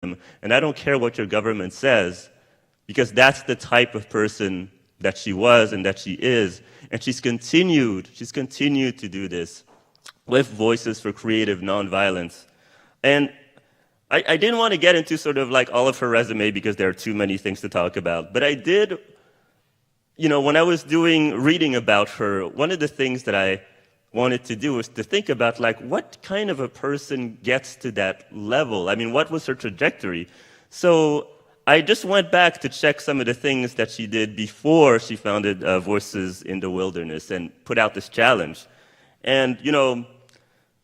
and I don't care what your government says, because that's the type of person that she was and that she is. And she's continued to do this with Voices for Creative Nonviolence. And I didn't want to get into sort of like all of her resume because there are too many things to talk about, but I did, when I was reading about her, one of the things that I wanted to do was to think about like what kind of a person gets to that level. I mean, what was her trajectory? So I just went back to check some of the things that she did before she founded Voices in the Wilderness and put out this challenge. And,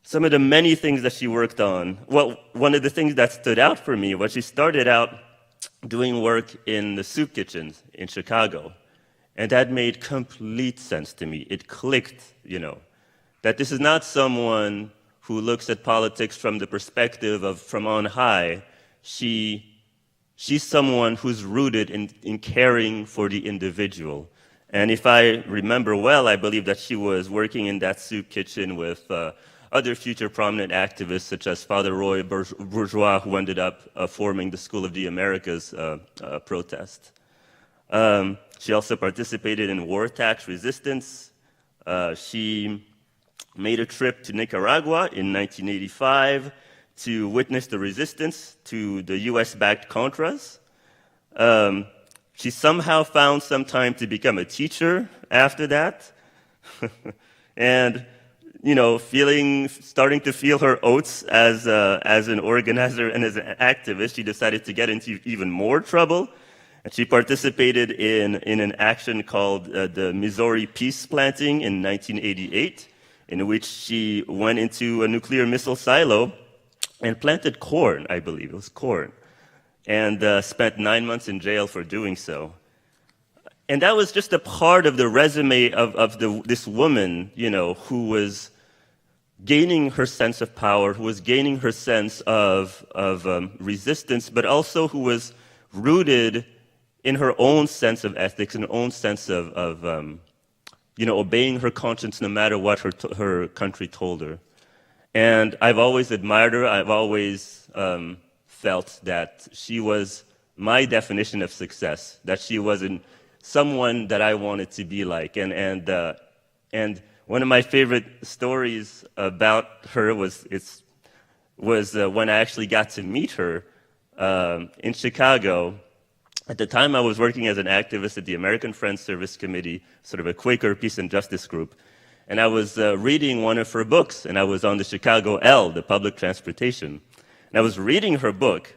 some of the many things that she worked on, well, one of the things that stood out for me was she started out doing work in the soup kitchens in Chicago. And that made complete sense to me. It clicked, that this is not someone who looks at politics from the perspective of from on high. She's someone who's rooted in caring for the individual. And if I remember well, I believe that she was working in that soup kitchen with other future prominent activists, such as Father Roy Bourgeois, who ended up forming the School of the Americas protest. She also participated in war tax resistance. She made a trip to Nicaragua in 1985 to witness the resistance to the US-backed Contras. She somehow found some time to become a teacher after that. And, starting to feel her oats as an organizer and as an activist, she decided to get into even more trouble. And she participated in an action called the Missouri Peace Planting in 1988, in which she went into a nuclear missile silo and planted corn, I believe. It was corn. And spent 9 months in jail for doing so. And that was just a part of the resume of this woman, who was gaining her sense of power, who was gaining her sense of resistance, but also who was rooted in her own sense of ethics, in her own sense of obeying her conscience no matter what her country told her. And I've always admired her. I've always felt that she was my definition of success, that she wasn't someone that I wanted to be like. And one of my favorite stories about her was when I actually got to meet her in Chicago. At the time, I was working as an activist at the American Friends Service Committee, sort of a Quaker peace and justice group. And I was reading one of her books, and I was on the Chicago L, the public transportation. And I was reading her book,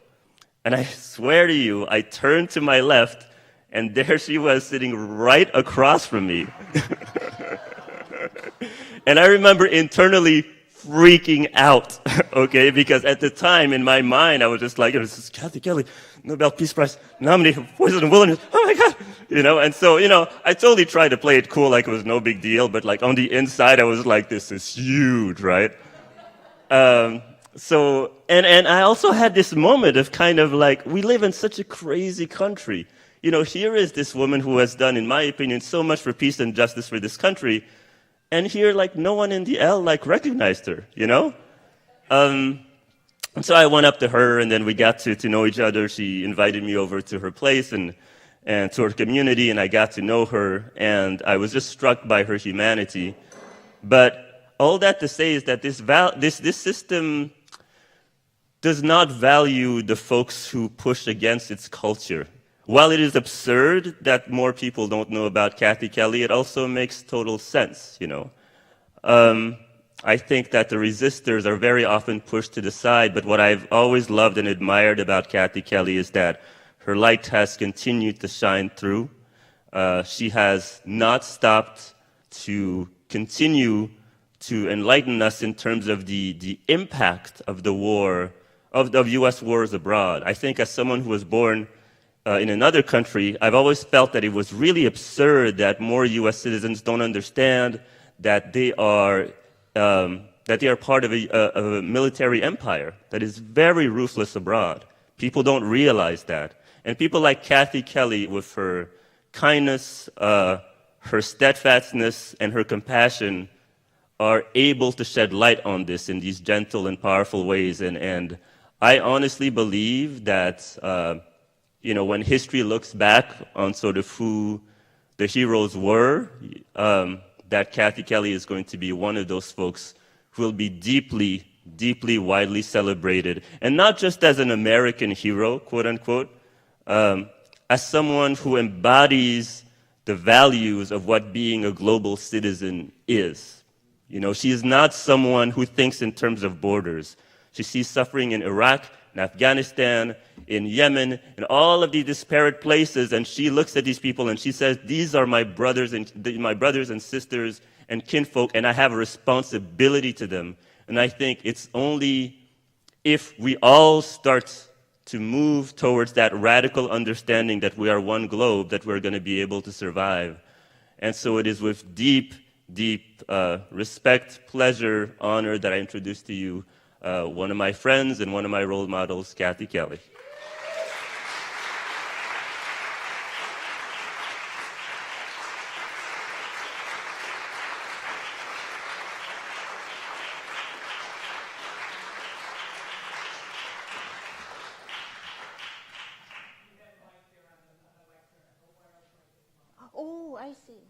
and I swear to you, I turned to my left, and there she was sitting right across from me. And I remember internally freaking out, okay? Because at the time, in my mind, I was just like, this is Kathy Kelly, Nobel Peace Prize nominee for Voices in the Wilderness. Oh my God, And so, I totally tried to play it cool, like it was no big deal. But like on the inside, I was like, this is huge, right? So, and I also had this moment of kind of like, we live in such a crazy country. Here is this woman who has done, in my opinion, so much for peace and justice for this country. And here, like, no one in the L, recognized her, And so I went up to her, and then we got to know each other. She invited me over to her place and to her community, and I got to know her, and I was just struck by her humanity. But all that to say is that this system does not value the folks who push against its culture. While it is absurd that more people don't know about Kathy Kelly, it also makes total sense, I think that the resistors are very often pushed to the side, but what I've always loved and admired about Kathy Kelly is that her light has continued to shine through. She has not stopped to continue to enlighten us in terms of the impact of the war, of U.S. wars abroad. I think as someone who was born in another country, I've always felt that it was really absurd that more U.S. citizens don't understand that they are part of a military empire that is very ruthless abroad. People don't realize that. And people like Kathy Kelly, with her kindness, her steadfastness, and her compassion, are able to shed light on this in these gentle and powerful ways. And I honestly believe that, when history looks back on sort of who the heroes were, that Kathy Kelly is going to be one of those folks who will be deeply, deeply widely celebrated. And not just as an American hero, quote unquote, as someone who embodies the values of what being a global citizen is. She is not someone who thinks in terms of borders. She sees suffering in Iraq, in Afghanistan, in Yemen, in all of these disparate places, and she looks at these people and she says, these are my brothers and sisters and kinfolk, and I have a responsibility to them. And I think it's only if we all start to move towards that radical understanding that we are one globe that we're going to be able to survive. And so it is with deep, deep respect, pleasure, honor that I introduce to you one of my friends and one of my role models, Kathy Kelly. Oh, I see.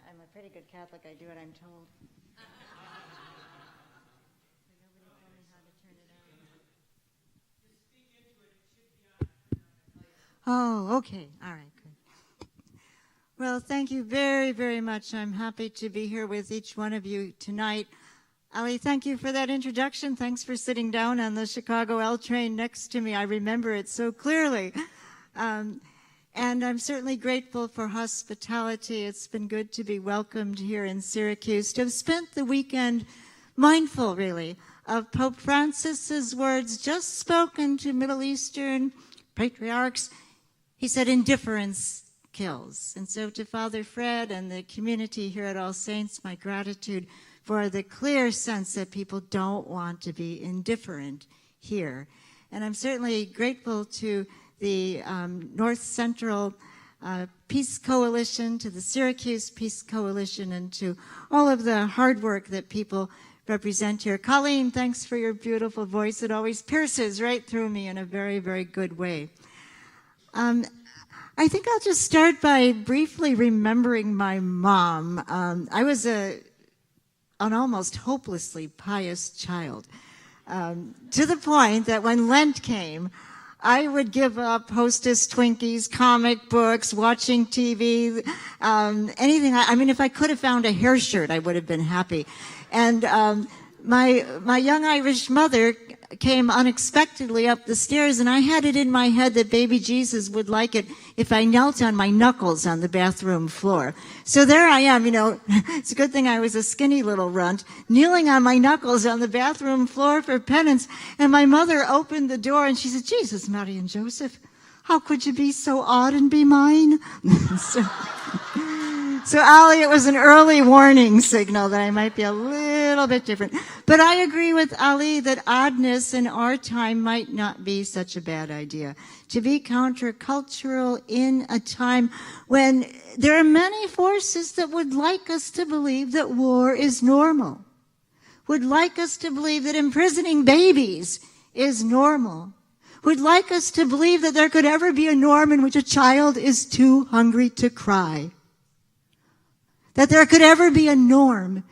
I'm a pretty good Catholic. I do what I'm told. Nobody told me how to turn it on. Oh, okay. All right, good. Well, thank you very, very much. I'm happy to be here with each one of you tonight. Ali, thank you for that introduction. Thanks for sitting down on the Chicago L train next to me. I remember it so clearly. And I'm certainly grateful for hospitality. It's been good to be welcomed here in Syracuse, to have spent the weekend mindful, really, of Pope Francis's words just spoken to Middle Eastern patriarchs. He said, indifference kills. And so to Father Fred and the community here at All Saints, my gratitude for the clear sense that people don't want to be indifferent here. And I'm certainly grateful to the North Central Peace Coalition, to the Syracuse Peace Coalition, and to all of the hard work that people represent here. Colleen, thanks for your beautiful voice. It always pierces right through me in a very, very good way. I think I'll just start by briefly remembering my mom. I was an almost hopelessly pious child, to the point that when Lent came, I would give up Hostess Twinkies, comic books, watching TV, anything. I mean, if I could have found a hair shirt, I would have been happy. And my young Irish mother came unexpectedly up the stairs, and I had it in my head that baby Jesus would like it if I knelt on my knuckles on the bathroom floor. So there I am, it's a good thing I was a skinny little runt, kneeling on my knuckles on the bathroom floor for penance, and my mother opened the door and she said, Jesus, Mary and Joseph, how could you be so odd and be mine? So, Ali, it was an early warning signal that I might be a little bit different. But I agree with Ali that oddness in our time might not be such a bad idea. To be countercultural in a time when there are many forces that would like us to believe that war is normal, would like us to believe that imprisoning babies is normal, would like us to believe that there could ever be a norm in which a child is too hungry to cry. That there could ever be a norm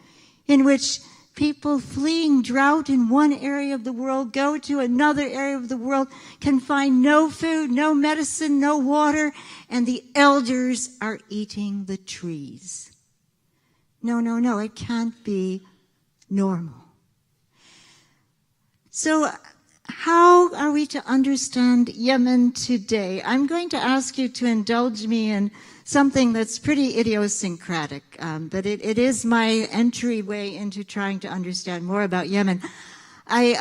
in which people fleeing drought in one area of the world go to another area of the world, can find no food, no medicine, no water, and the elders are eating the trees. No, no, no, it can't be normal. So how are we to understand Yemen today? I'm going to ask you to indulge me in something that's pretty idiosyncratic, but it is my entryway into trying to understand more about Yemen. I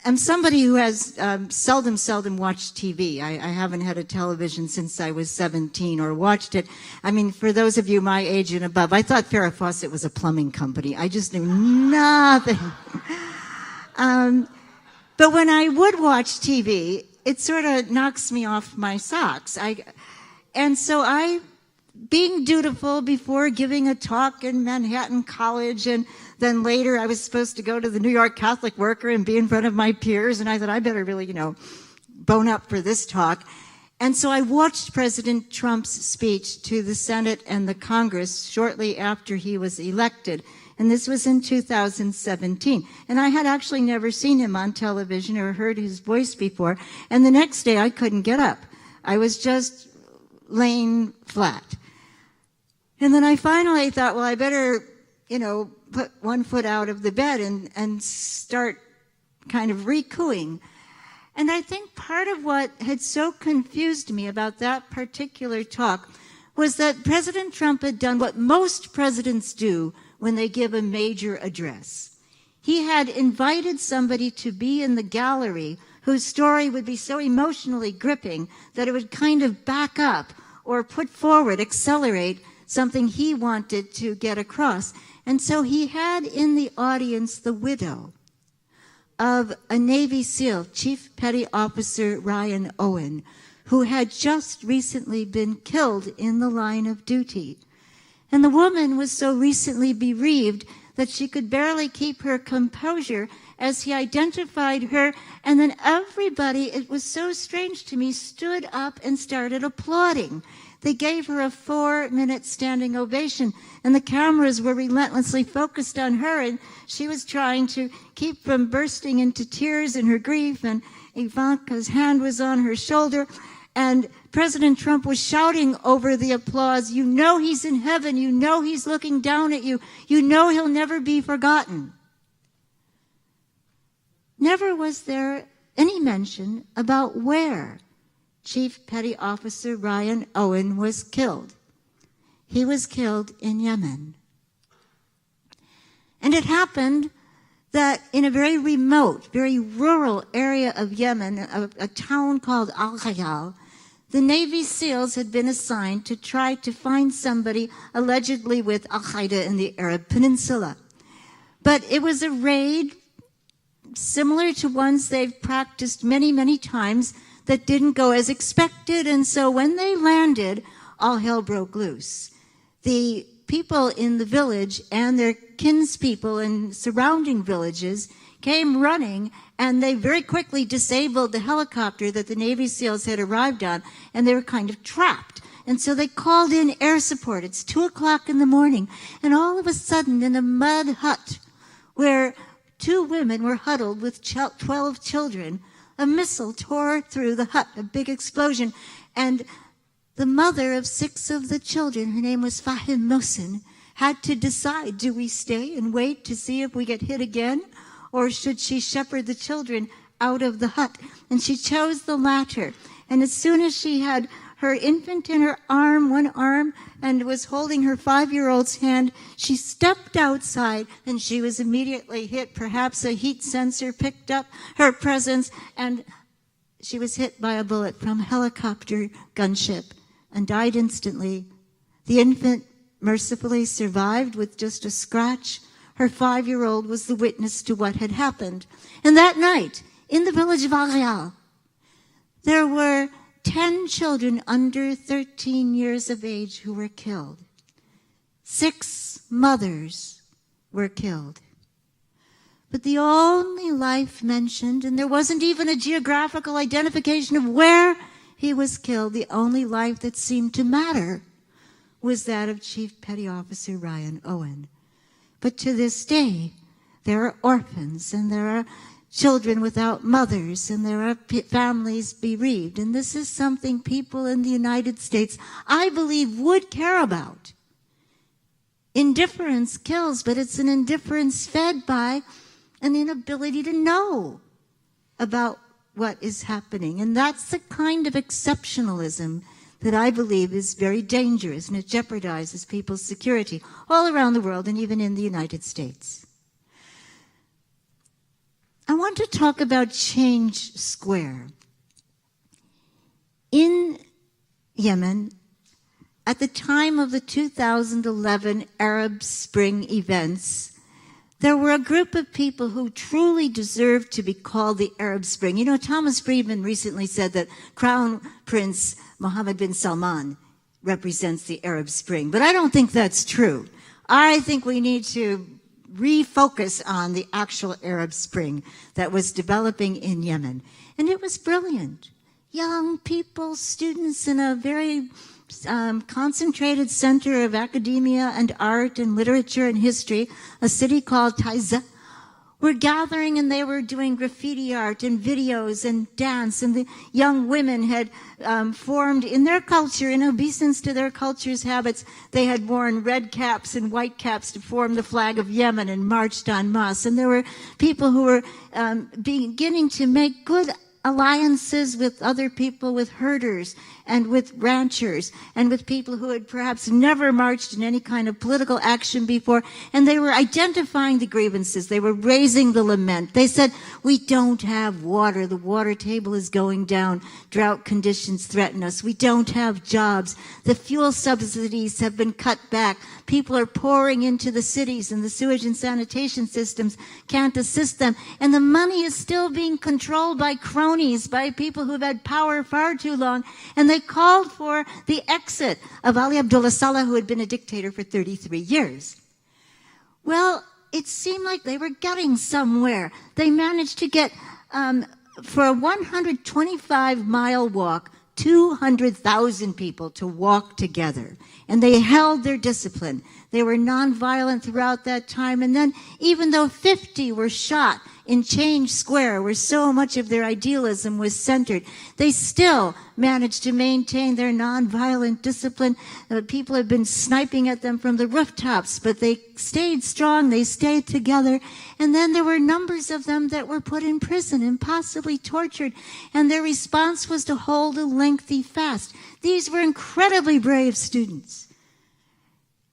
am somebody who has seldom watched TV. I haven't had a television since I was 17 or watched it. I mean, for those of you my age and above, I thought Farrah Fawcett was a plumbing company. I just knew nothing. But when I would watch TV, it sort of knocks me off my socks. And so I being dutiful before giving a talk in Manhattan College, and then later I was supposed to go to the New York Catholic Worker and be in front of my peers, and I thought I better really, bone up for this talk. And so I watched President Trump's speech to the Senate and the Congress shortly after he was elected, and this was in 2017. And I had actually never seen him on television or heard his voice before, and the next day I couldn't get up. I was just laying flat. And then I finally thought, well, I better, put one foot out of the bed and start kind of re-cooing. And I think part of what had so confused me about that particular talk was that President Trump had done what most presidents do when they give a major address. He had invited somebody to be in the gallery whose story would be so emotionally gripping that it would kind of back up or put forward, accelerate something he wanted to get across. And so he had in the audience the widow of a Navy SEAL, Chief Petty Officer Ryan Owen, who had just recently been killed in the line of duty. And the woman was so recently bereaved that she could barely keep her composure as he identified her, and then everybody, it was so strange to me, stood up and started applauding. They gave her a 4-minute standing ovation, and the cameras were relentlessly focused on her, and she was trying to keep from bursting into tears in her grief, and Ivanka's hand was on her shoulder, and President Trump was shouting over the applause, "You know he's in heaven, you know he's looking down at you, you know he'll never be forgotten." Never was there any mention about where Chief Petty Officer Ryan Owen was killed. He was killed in Yemen. And it happened that in a very remote, very rural area of Yemen, a town called Al-Khayal, the Navy SEALs had been assigned to try to find somebody allegedly with Al-Qaeda in the Arab Peninsula. But it was a raid similar to ones they've practiced many, many times that didn't go as expected. And so when they landed, all hell broke loose. The people in the village and their kinspeople in surrounding villages came running, and they very quickly disabled the helicopter that the Navy SEALs had arrived on, and they were kind of trapped. And so they called in air support. It's 2:00 in the morning, and all of a sudden in a mud hut where 2 women were huddled with 12 children, a missile tore through the hut, a big explosion, and the mother of 6 of the children, her name was Fahim Mohsen, had to decide, do we stay and wait to see if we get hit again, or should she shepherd the children out of the hut? And she chose the latter. And as soon as she had her infant in her arm, one arm, and was holding her 5-year-old's hand, she stepped outside, and she was immediately hit. Perhaps a heat sensor picked up her presence, and she was hit by a bullet from a helicopter gunship and died instantly. The infant mercifully survived with just a scratch. Her 5-year-old was the witness to what had happened. And that night, in the village of Al-Ghayal, there were 10 children under 13 years of age who were killed. 6 mothers were killed. But the only life mentioned, and there wasn't even a geographical identification of where he was killed, the only life that seemed to matter was that of Chief Petty Officer Ryan Owen. But to this day, there are orphans, and there are children without mothers, and there are families bereaved. And this is something people in the United States, I believe, would care about. Indifference kills, but it's an indifference fed by an inability to know about what is happening. And that's the kind of exceptionalism that I believe is very dangerous, and it jeopardizes people's security all around the world and even in the United States. I want to talk about Change Square. In Yemen, at the time of the 2011 Arab Spring events, there were a group of people who truly deserved to be called the Arab Spring. You know, Thomas Friedman recently said that Crown Prince Mohammed bin Salman represents the Arab Spring. But I don't think that's true. I think we need to refocus on the actual Arab Spring that was developing in Yemen. And it was brilliant. Young people, students in a very concentrated center of academia and art and literature and history, a city called Taiza, were gathering, and they were doing graffiti art and videos and dance, and the young women had formed in their culture, in obeisance to their culture's habits, they had worn red caps and white caps to form the flag of Yemen and marched en masse. And there were people who were beginning to make good alliances with other people, with herders and with ranchers and with people who had perhaps never marched in any kind of political action before. And they were identifying the grievances. They were raising the lament. They said, we don't have water. The water table is going down. Drought conditions threaten us. We don't have jobs. The fuel subsidies have been cut back. People are pouring into the cities, and the sewage and sanitation systems can't assist them. And the money is still being controlled by cronies, by people who've had power far too long. And they called for the exit of Ali Abdullah Saleh, who had been a dictator for 33 years. Well, it seemed like they were getting somewhere. They managed to get, for a 125-mile walk, 200,000 people to walk together. And they held their discipline. They were nonviolent throughout that time. And then, even though 50 were shot in Change Square, where so much of their idealism was centered, they still managed to maintain their nonviolent discipline. People had been sniping at them from the rooftops, but they stayed strong, they stayed together. And then there were numbers of them that were put in prison and possibly tortured, and their response was to hold a lengthy fast. These were incredibly brave students.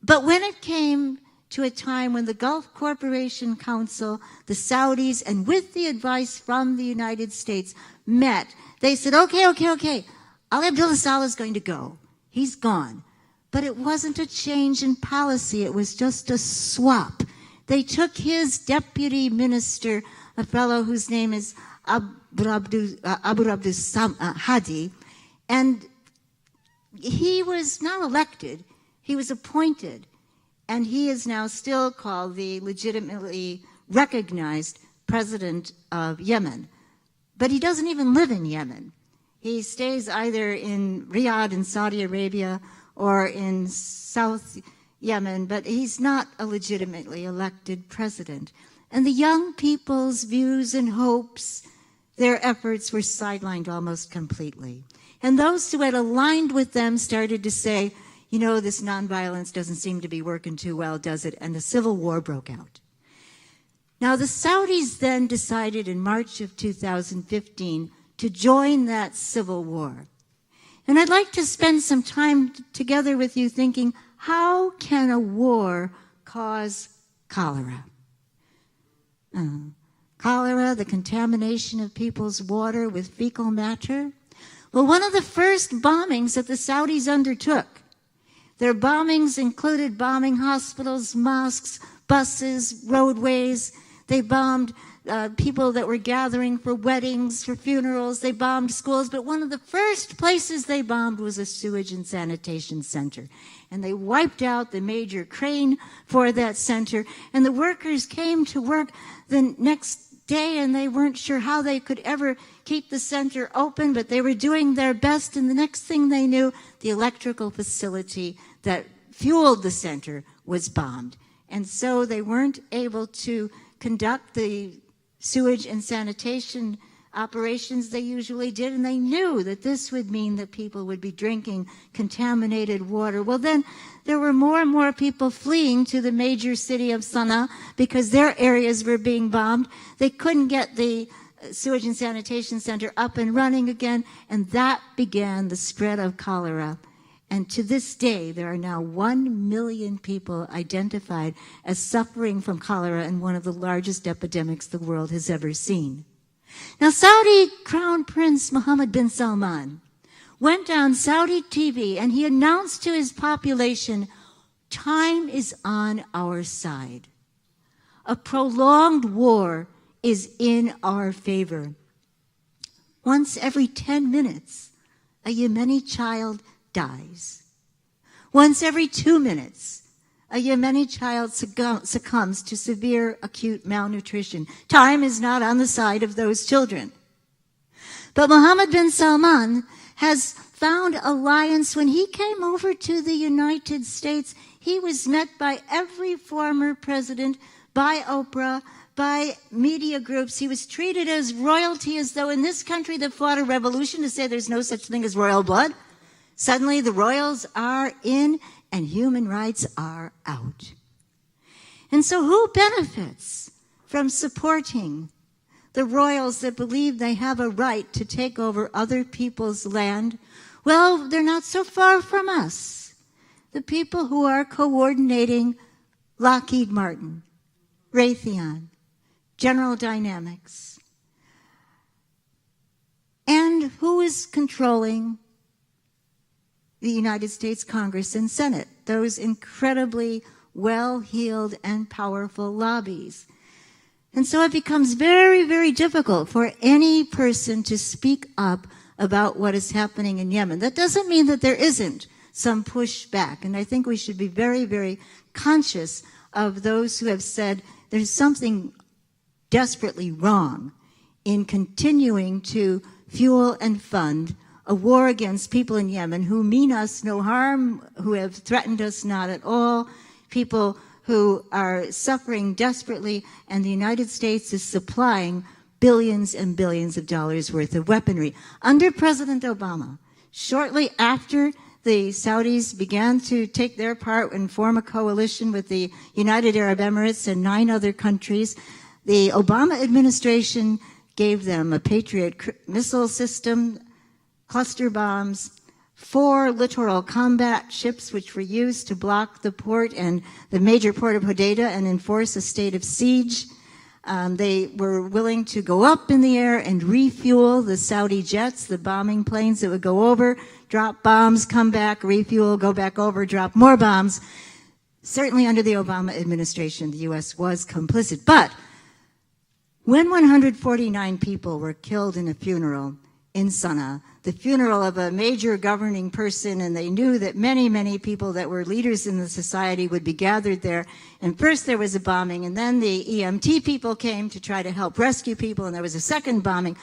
But when it came to a time when the Gulf Cooperation Council, the Saudis, and with the advice from the United States met, they said, okay, Ali Abdullah Saleh is going to go. He's gone. But it wasn't a change in policy. It was just a swap. They took his deputy minister, a fellow whose name is Abu Abdu Hadi, and he was not elected. He was appointed. And he is now still called the legitimately recognized president of Yemen. But he doesn't even live in Yemen. He stays either in Riyadh in Saudi Arabia or in South Yemen, but he's not a legitimately elected president. And the young people's views and hopes, their efforts were sidelined almost completely. And those who had aligned with them started to say, you know, this nonviolence doesn't seem to be working too well, does it? And the civil war broke out. Now, the Saudis then decided in March of 2015 to join that civil war. And I'd like to spend some time together with you thinking, how can a war cause cholera? Cholera, the contamination of people's water with fecal matter. Well, one of the first bombings that the Saudis undertook, their bombings included bombing hospitals, mosques, buses, roadways. They bombed people that were gathering for weddings, for funerals. They bombed schools. But one of the first places they bombed was a sewage and sanitation center. And they wiped out the major crane for that center. And the workers came to work the next day, and they weren't sure how they could ever keep the center open, but they were doing their best. And the next thing they knew, the electrical facility that fueled the center was bombed. And so they weren't able to conduct the sewage and sanitation operations they usually did, and they knew that this would mean that people would be drinking contaminated water. Well, then there were more and more people fleeing to the major city of Sana'a because their areas were being bombed. They couldn't get the sewage and sanitation center up and running again, and that began the spread of cholera. And to this day, there are now 1 million people identified as suffering from cholera in one of the largest epidemics the world has ever seen. Now, Saudi Crown Prince Mohammed bin Salman went on Saudi TV and he announced to his population, time is on our side. A prolonged war is in our favor. Once every 10 minutes, a Yemeni child dies. Once every 2 minutes, a Yemeni child succumbs to severe acute malnutrition. Time is not on the side of those children. But Mohammed bin Salman has found alliance. When he came over to the United States, he was met by every former president, by Oprah, by media groups. He was treated as royalty, as though in this country that fought a revolution to say there's no such thing as royal blood, suddenly the royals are in and human rights are out. And so who benefits from supporting the royals that believe they have a right to take over other people's land? Well, they're not so far from us. The people who are coordinating Lockheed Martin, Raytheon, General Dynamics, and who is controlling the United States Congress and Senate, those incredibly well-heeled and powerful lobbies. And so it becomes very, very difficult for any person to speak up about what is happening in Yemen. That doesn't mean that there isn't some pushback, and I think we should be very, very conscious of those who have said there's something desperately wrong in continuing to fuel and fund a war against people in Yemen who mean us no harm, who have threatened us not at all, people who are suffering desperately, and the United States is supplying billions and billions of dollars worth of weaponry. Under President Obama, shortly after the Saudis began to take their part and form a coalition with the United Arab Emirates and 9 other countries, the Obama administration gave them a Patriot missile system, cluster bombs, 4 littoral combat ships which were used to block the port and the major port of Hodeidah and enforce a state of siege. They were willing to go up in the air and refuel the Saudi jets, the bombing planes that would go over, drop bombs, come back, refuel, go back over, drop more bombs. Certainly under the Obama administration, the U.S. was complicit. But when 149 people were killed in a funeral in Sana'a, the funeral of a major governing person, and they knew that many, many people that were leaders in the society would be gathered there. And first there was a bombing, and then the EMT people came to try to help rescue people, and there was a second bombing.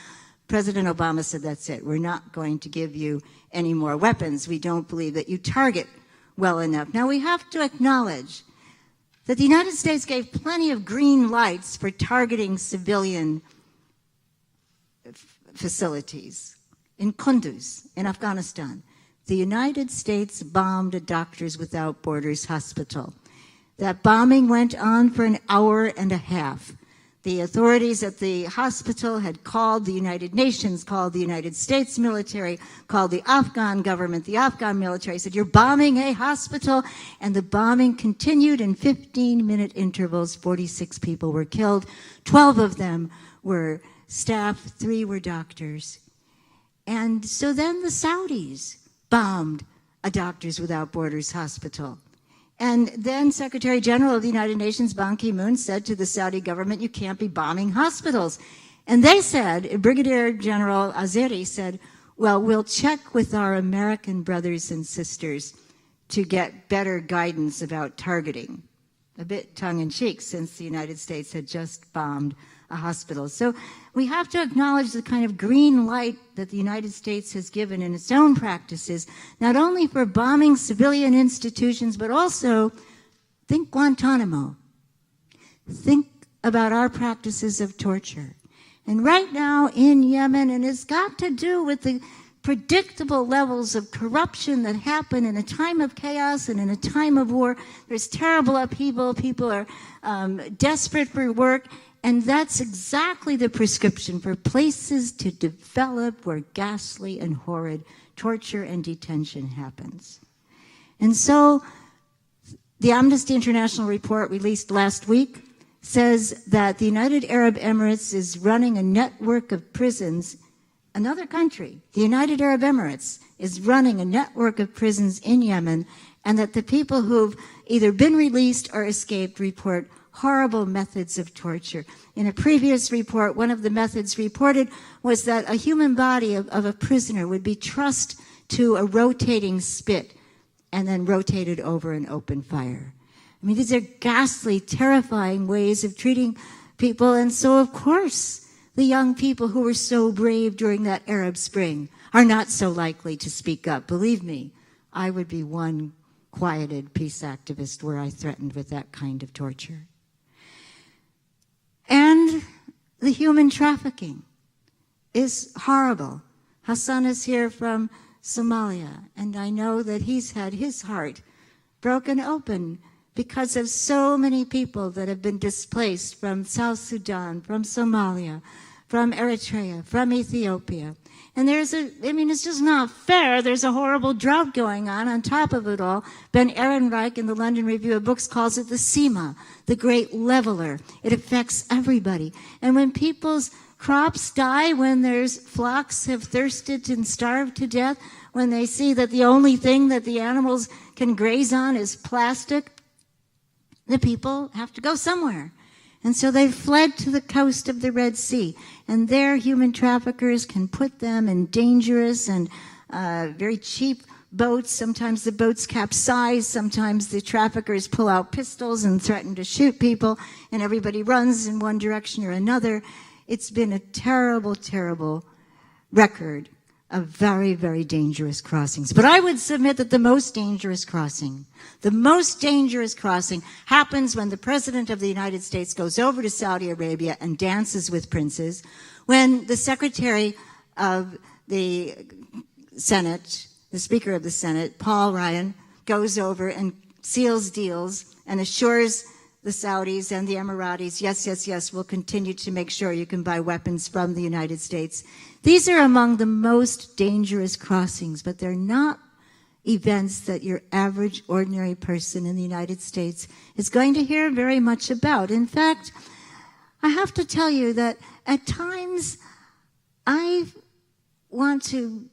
President Obama said, that's it. We're not going to give you any more weapons. We don't believe that you target well enough. Now, we have to acknowledge that the United States gave plenty of green lights for targeting civilian facilities. In Kunduz, in Afghanistan, the United States bombed a Doctors Without Borders hospital. That bombing went on for an hour and a half. The authorities at the hospital had called the United Nations, called the United States military, called the Afghan government. The Afghan military said, you're bombing a hospital. And the bombing continued in 15-minute intervals. 46 people were killed. 12 of them were staff, 3 were doctors. And so then the Saudis bombed a Doctors Without Borders hospital. And then Secretary General of the United Nations, Ban Ki-moon, said to the Saudi government, you can't be bombing hospitals. And they said, Brigadier General Azeri said, well, we'll check with our American brothers and sisters to get better guidance about targeting. A bit tongue-in-cheek, since the United States had just bombed a hospital. So we have to acknowledge the kind of green light that the United States has given in its own practices, not only for bombing civilian institutions, but also think Guantanamo. Think about our practices of torture. And right now in Yemen, and it's got to do with the predictable levels of corruption that happen in a time of chaos and in a time of war. There's terrible upheaval. People are desperate for work. And that's exactly the prescription for places to develop where ghastly and horrid torture and detention happens. And so the Amnesty International report released last week says that the United Arab Emirates is running a network of prisons. Another country, the United Arab Emirates, is running a network of prisons in Yemen, and that the people who've either been released or escaped report horrible methods of torture. In a previous report, one of the methods reported was that a human body of a prisoner would be trussed to a rotating spit and then rotated over and opened fire. I mean, these are ghastly, terrifying ways of treating people. And so, of course, the young people who were so brave during that Arab Spring are not so likely to speak up. Believe me, I would be one quieted peace activist were I threatened with that kind of torture. And the human trafficking is horrible. Hassan is here from Somalia, and I know that he's had his heart broken open because of so many people that have been displaced from South Sudan, from Somalia, from Eritrea, from Ethiopia. And it's just not fair. There's a horrible drought going on top of it all. Ben Ehrenreich in the London Review of Books calls it the SEMA, the great leveler. It affects everybody. And when people's crops die, when their flocks have thirsted and starved to death, when they see that the only thing that the animals can graze on is plastic, the people have to go somewhere. And so they've fled to the coast of the Red Sea. And there human traffickers can put them in dangerous and very cheap boats. Sometimes the boats capsize. Sometimes the traffickers pull out pistols and threaten to shoot people. And everybody runs in one direction or another. It's been a terrible, terrible record of very, very dangerous crossings. But I would submit that the most dangerous crossing happens when the President of the United States goes over to Saudi Arabia and dances with princes, when the Secretary of the Senate, the Speaker of the Senate, Paul Ryan, goes over and seals deals and assures the Saudis and the Emiratis, yes, we'll continue to make sure you can buy weapons from the United States. These are among the most dangerous crossings, but they're not events that your average, ordinary person in the United States is going to hear very much about. In fact, I have to tell you that at times I want to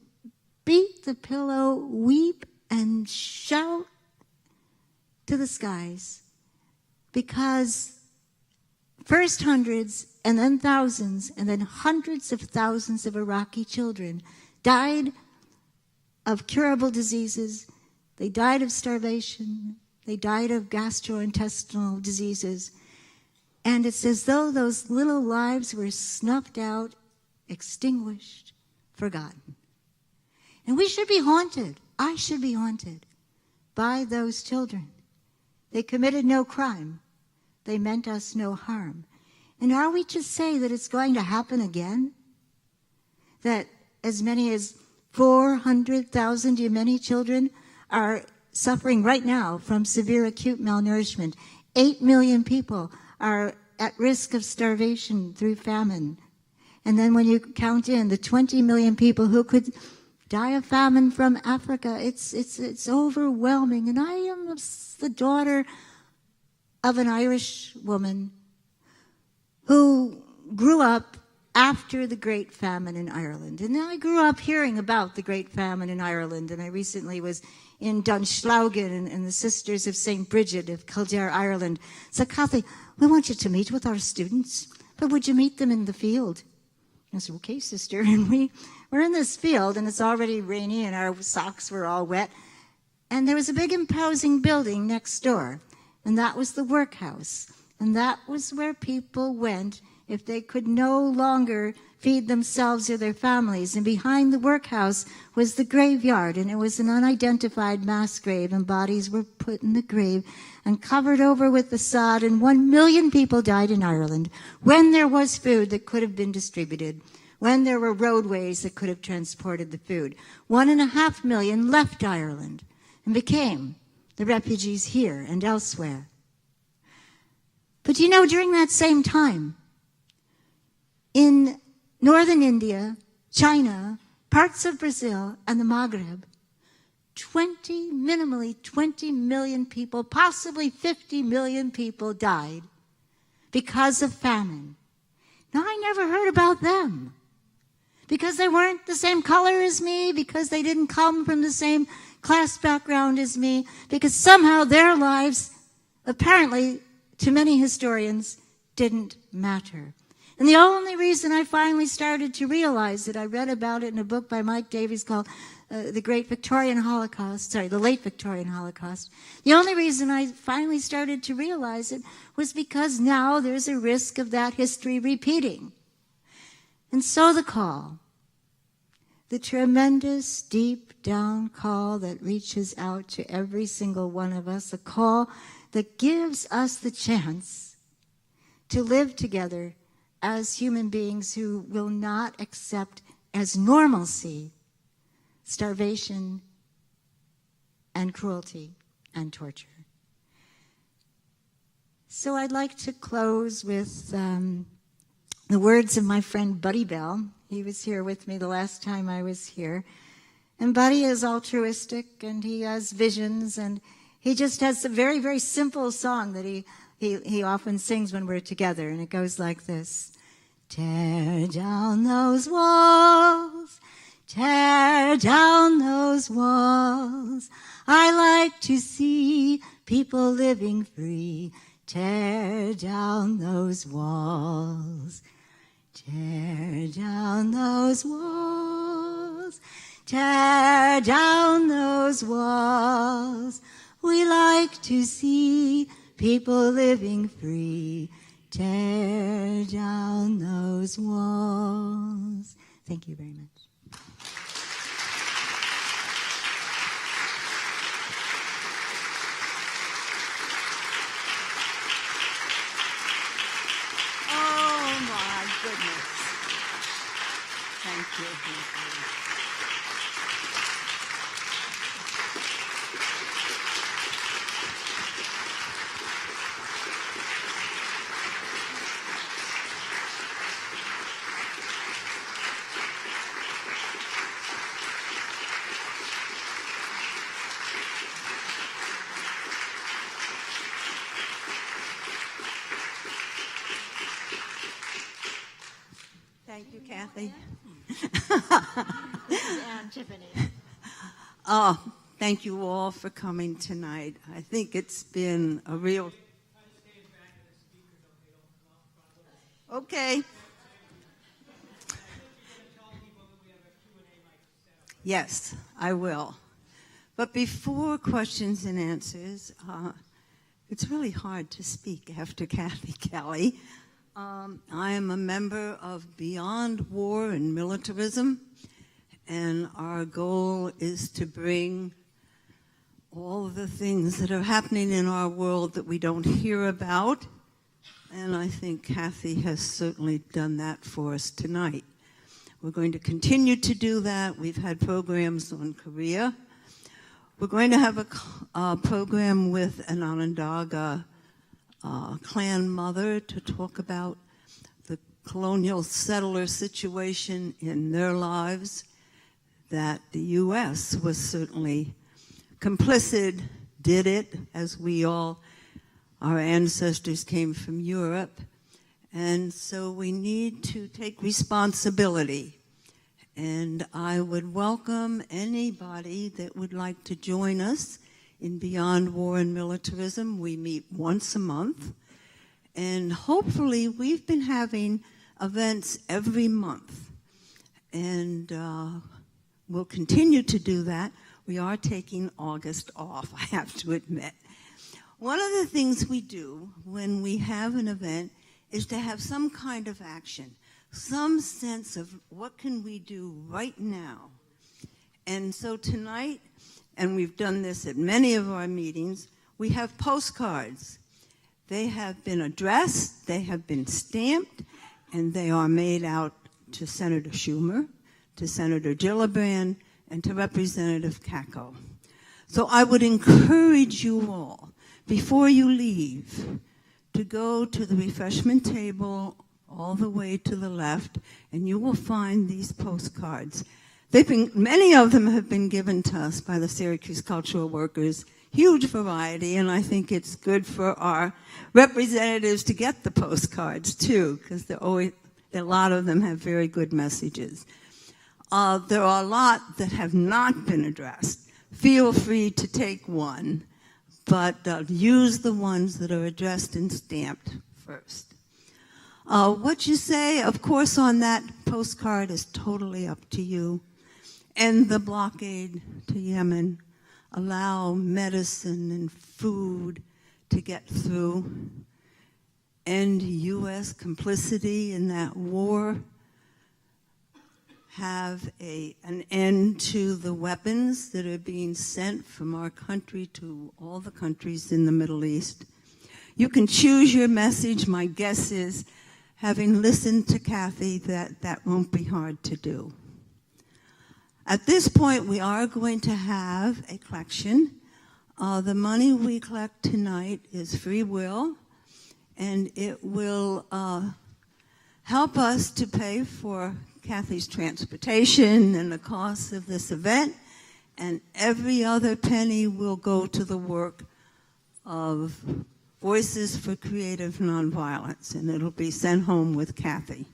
beat the pillow, weep, and shout to the skies, because first hundreds and then thousands and then hundreds of thousands of Iraqi children died of curable diseases. They died of starvation. They died of gastrointestinal diseases. And it's as though those little lives were snuffed out, extinguished, forgotten. And we should be haunted. I should be haunted by those children. They committed no crime. They meant us no harm. And are we to say that it's going to happen again? That as many as 400,000 Yemeni children are suffering right now from severe acute malnourishment. 8 million people are at risk of starvation through famine. And then when you count in the 20 million people who could die of famine from Africa, it's overwhelming. And I am the daughter of an Irish woman who grew up after the Great Famine in Ireland. And I grew up hearing about the Great Famine in Ireland, and I recently was in Dunslaugen and the Sisters of St. Bridget of Kildare, Ireland. So, Kathy, we want you to meet with our students, but would you meet them in the field? I said, okay, sister. And we're in this field, and it's already rainy, and our socks were all wet. And there was a big imposing building next door, and that was the workhouse. And that was where people went if they could no longer feed themselves or their families. And behind the workhouse was the graveyard, and it was an unidentified mass grave, and bodies were put in the grave and covered over with the sod. And 1 million people died in Ireland when there was food that could have been distributed, when there were roadways that could have transported the food. 1.5 million left Ireland and became the refugees here and elsewhere. But you know, during that same time, in northern India, China, parts of Brazil, and the Maghreb, minimally 20 million people, possibly 50 million people died because of famine. Now, I never heard about them because they weren't the same color as me, because they didn't come from the same class background as me, because somehow their lives, apparently, to many historians, didn't matter. And the only reason I finally started to realize it, I read about it in a book by Mike Davies called the great Victorian Holocaust, the late Victorian Holocaust. The only reason I finally started to realize it was because now there's a risk of that history repeating. And so the call, the tremendous deep down call that reaches out to every single one of us, a call that gives us the chance to live together as human beings who will not accept as normalcy starvation and cruelty and torture. So I'd like to close with the words of my friend Buddy Bell. He was here with me the last time I was here. And Buddy is altruistic, and he has visions, and he just has a very, very simple song that he often sings when we're together, and it goes like this. Tear down those walls, tear down those walls. I like to see people living free. Tear down those walls. Tear down those walls. Tear down those walls. We like to see people living free. Tear down those walls. Thank you very much. Oh my goodness. Thank you. Thank you. Thank you, Kathy. And Tiffany. Thank you all for coming tonight. I think it's been a real... Okay. Yes, I will. But before questions and answers, it's really hard to speak after Kathy Kelly. I am a member of Beyond War and Militarism, and our goal is to bring all the things that are happening in our world that we don't hear about, and I think Kathy has certainly done that for us tonight. We're going to continue to do that. We've had programs on Korea. We're going to have a program with an Onondaga clan mother to talk about the colonial settler situation in their lives, that the U.S. was certainly complicit, did it, as we all, our ancestors came from Europe, and so we need to take responsibility. And I would welcome anybody that would like to join us in Beyond War and Militarism. We meet once a month, and hopefully we've been having events every month, and we'll continue to do that. We are taking August off, I have to admit. One of the things we do when we have an event is to have some kind of action, some sense of what can we do right now. And so tonight, and we've done this at many of our meetings, we have postcards. They have been addressed, they have been stamped, and they are made out to Senator Schumer, to Senator Gillibrand, and to Representative Kako. So I would encourage you all, before you leave, to go to the refreshment table all the way to the left, and you will find these postcards. Many of them have been given to us by the Syracuse cultural workers, huge variety, and I think it's good for our representatives to get the postcards too, because a lot of them have very good messages. There are a lot that have not been addressed. Feel free to take one, but use the ones that are addressed and stamped first. What you say, of course, on that postcard is totally up to you. end the blockade to Yemen, allow medicine and food to get through, end U.S. complicity in that war, have an end to the weapons that are being sent from our country to all the countries in the Middle East. You can choose your message. My guess is, having listened to Kathy, that won't be hard to do. At this point, we are going to have a collection. The money we collect tonight is free will, and it will help us to pay for Kathy's transportation and the costs of this event, and every other penny will go to the work of Voices for Creative Nonviolence, and it'll be sent home with Kathy.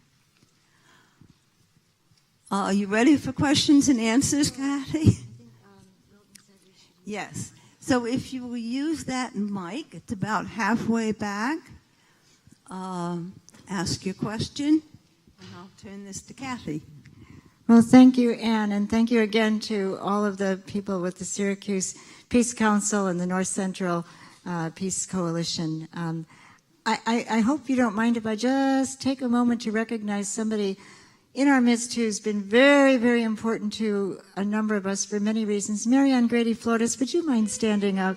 Are you ready for questions and answers, Kathy? Yes. So if you will use that mic, it's about halfway back. Ask your question, and I'll turn this to Kathy. Well, thank you, Anne, and thank you again to all of the people with the Syracuse Peace Council and the North Central Peace Coalition. I hope you don't mind if I just take a moment to recognize somebody in our midst who's been very, very important to a number of us for many reasons. Marianne Grady-Flores, would you mind standing up?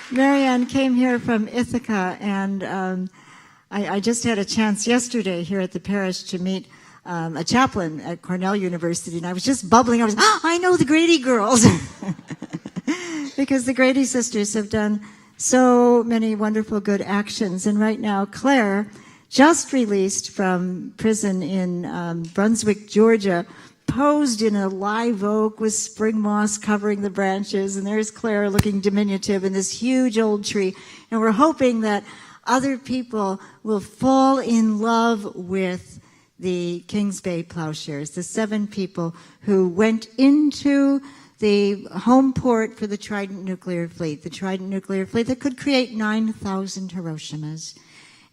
Marianne came here from Ithaca, and I just had a chance yesterday here at the parish to meet a chaplain at Cornell University, and I was just bubbling. I know the Grady girls. Because the Grady sisters have done so many wonderful good actions. And right now, Claire, just released from prison in Brunswick, Georgia, posed in a live oak with spring moss covering the branches. And there's Claire looking diminutive in this huge old tree. And we're hoping that other people will fall in love with the Kings Bay plowshares, the 7 people who went into the home port for the Trident nuclear fleet, that could create 9,000 Hiroshimas.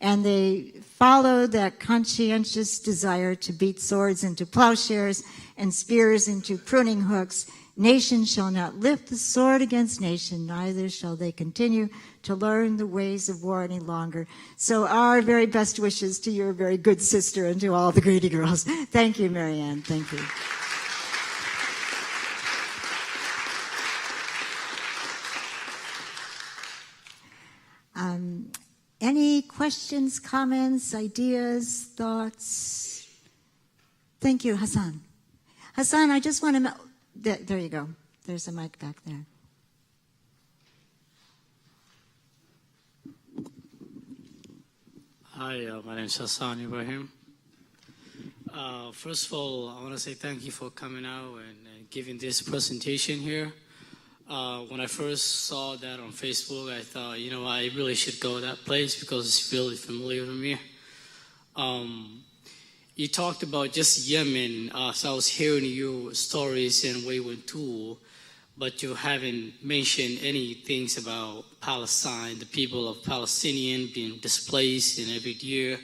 And they followed that conscientious desire to beat swords into plowshares and spears into pruning hooks. Nation shall not lift the sword against nation, neither shall they continue to learn the ways of war any longer. So our very best wishes to your very good sister and to all the Grady girls. Thank you, Marianne. Thank you. Any questions, comments, ideas, thoughts? Thank you, Hassan. Hassan, I just want to... There you go. There's a mic back there. Hi, my name is Hassan Ibrahim. First of all, I want to say thank you for coming out and giving this presentation here. When I first saw that on Facebook, I thought, I really should go to that place because it's really familiar to me. You talked about just Yemen, so I was hearing your stories and where you went to, but you haven't mentioned any things about Palestine, the people of Palestinian being displaced in every year,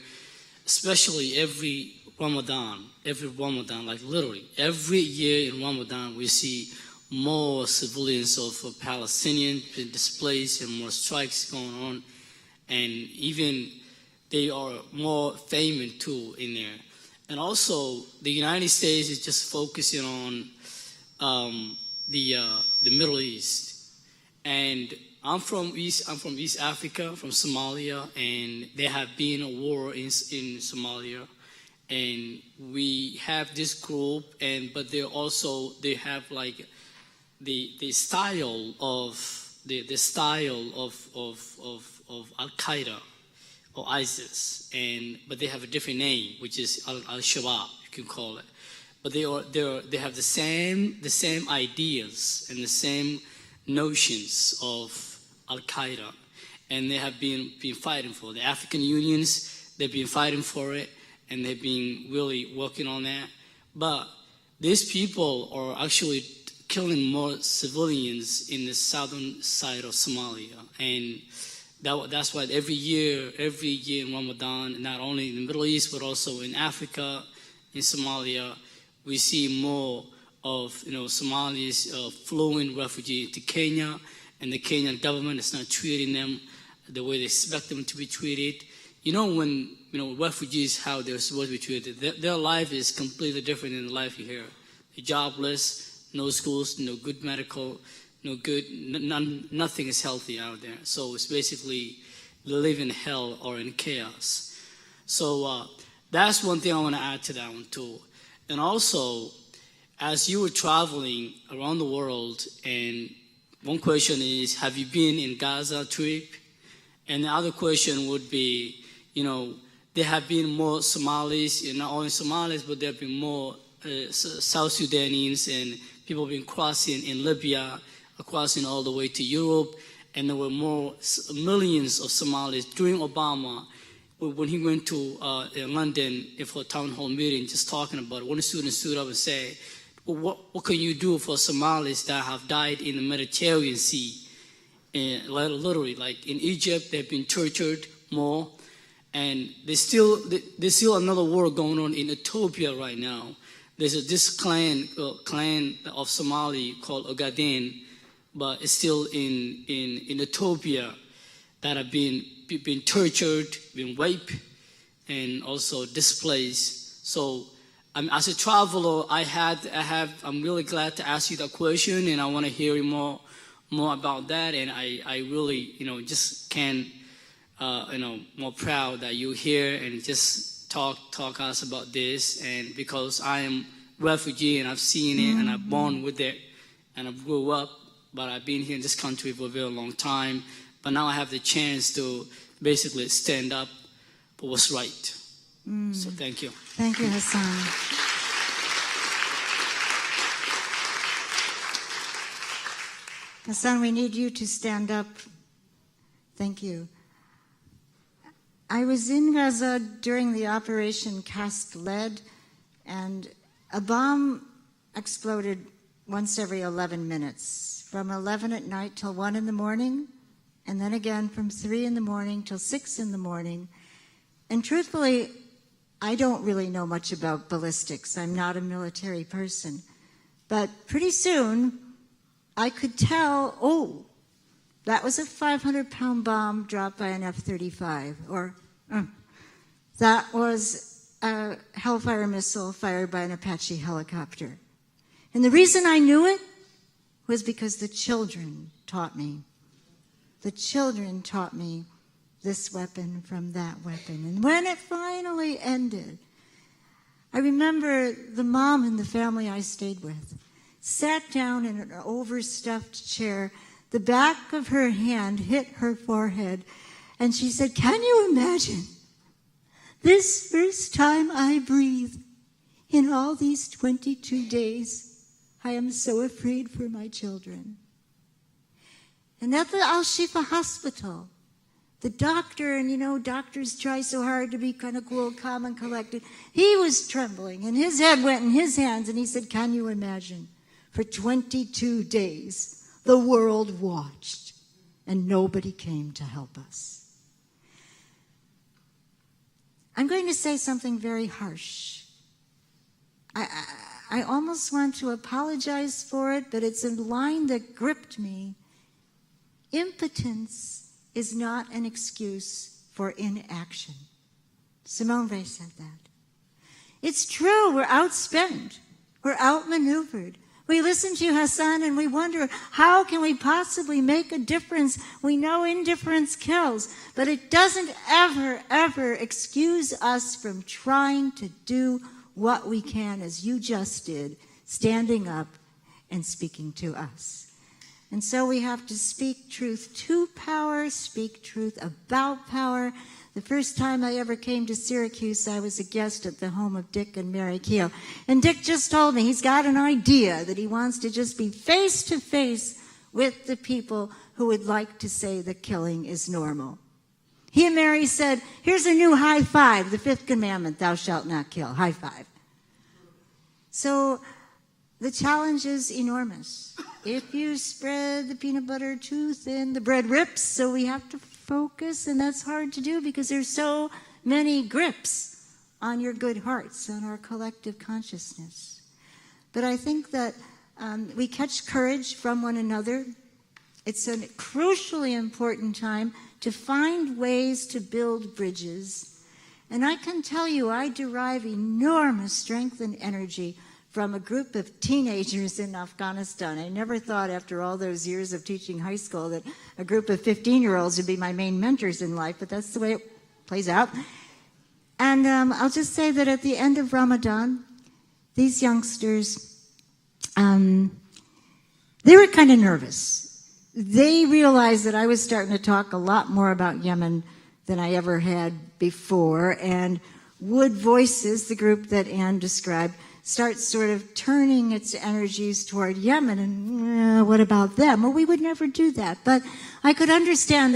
especially every Ramadan, like literally every year in Ramadan, we see more civilians of Palestinians being displaced and more strikes going on, and even they are more famous too in there. And also, the United States is just focusing on the Middle East. And I'm from East Africa, from Somalia, and there have been a war in Somalia. And we have this group, but they have like the style of Al Qaeda or ISIS, but they have a different name, which is Al-Shabaab, you can call it. But they have the same ideas and the same notions of Al Qaeda, and they have been fighting for it. The African unions, they've been fighting for it, and they've been really working on that. But these people are actually killing more civilians in the southern side of Somalia. And that's why every year in Ramadan, not only in the Middle East, but also in Africa, in Somalia, we see more of Somalis flowing refugees to Kenya, and the Kenyan government is not treating them the way they expect them to be treated. When refugees, how they're supposed to be treated, their life is completely different than the life you hear. They're jobless, no schools, no good medical, nothing is healthy out there. So it's basically they live in hell or in chaos. So that's one thing I want to add to that one too. And also, as you were traveling around the world, and one question is, have you been in Gaza trip? And the other question would be, there have been more Somalis, not only Somalis, but there have been more South Sudanese and people been crossing in Libya, crossing all the way to Europe, and there were millions of Somalis during Obama. When he went to London for a town hall meeting, just talking about it, one student stood up and said, well, what can you do for Somalis that have died in the Mediterranean Sea? And literally, like in Egypt, they've been tortured more. And there's still another war going on in Ethiopia right now. There's this clan of Somali called Ogaden, but it's still in Ethiopia that have been tortured, been raped, and also displaced. So as a traveler, I'm really glad to ask you that question, and I want to hear more about that. And I really, just can't, more proud that you're here and just talk us about this. And because I am refugee and I've seen it and I've born with it and I grew up, but I've been here in this country for a very long time. But now I have the chance to basically stand up for what's right. So thank you. Thank you, Hassan. Hassan, we need you to stand up. Thank you. I was in Gaza during the Operation Cast Lead, and a bomb exploded once every 11 minutes, from 11 at night till 1 in the morning, and then again from 3 in the morning till 6 in the morning. And truthfully, I don't really know much about ballistics. I'm not a military person. But pretty soon, I could tell, oh, that was a 500-pound bomb dropped by an F-35, or that was a Hellfire missile fired by an Apache helicopter. And the reason I knew it was because the children taught me. The children taught me this weapon from that weapon. And when it finally ended, I remember the mom in the family I stayed with sat down in an overstuffed chair. The back of her hand hit her forehead, and she said, "Can you imagine? This first time I breathe in all these 22 days, I am so afraid for my children." And at the Al-Shifa hospital, the doctor, and doctors try so hard to be kind of cool, calm, and collected. He was trembling, and his head went in his hands, and he said, "Can you imagine? For 22 days, the world watched, and nobody came to help us." I'm going to say something very harsh. I almost want to apologize for it, but it's a line that gripped me. Impotence is not an excuse for inaction. Simone Weil said that. It's true, we're outspent, we're outmaneuvered. We listen to you, Hassan, and we wonder, how can we possibly make a difference? We know indifference kills, but it doesn't ever, ever excuse us from trying to do what we can, as you just did, standing up and speaking to us. And so we have to speak truth to power, speak truth about power. The first time I ever came to Syracuse, I was a guest at the home of Dick and Mary Keogh. And Dick just told me he's got an idea that he wants to just be face to face with the people who would like to say that killing is normal. He and Mary said, "Here's a new high five, the fifth commandment, thou shalt not kill, high five." So The challenge is enormous. If you spread the peanut butter too thin, the bread rips, so we have to focus, and that's hard to do because there's so many grips on your good hearts, on our collective consciousness. But I think that we catch courage from one another. It's a crucially important time to find ways to build bridges. And I can tell you, I derive enormous strength and energy from a group of teenagers in Afghanistan. I never thought after all those years of teaching high school that a group of 15-year-olds would be my main mentors in life, but that's the way it plays out. And I'll just say that at the end of Ramadan, these youngsters, they were kind of nervous. They realized that I was starting to talk a lot more about Yemen than I ever had before, and Wood Voices, the group that Anne described, starts sort of turning its energies toward Yemen, and what about them? Well, we would never do that. But I could understand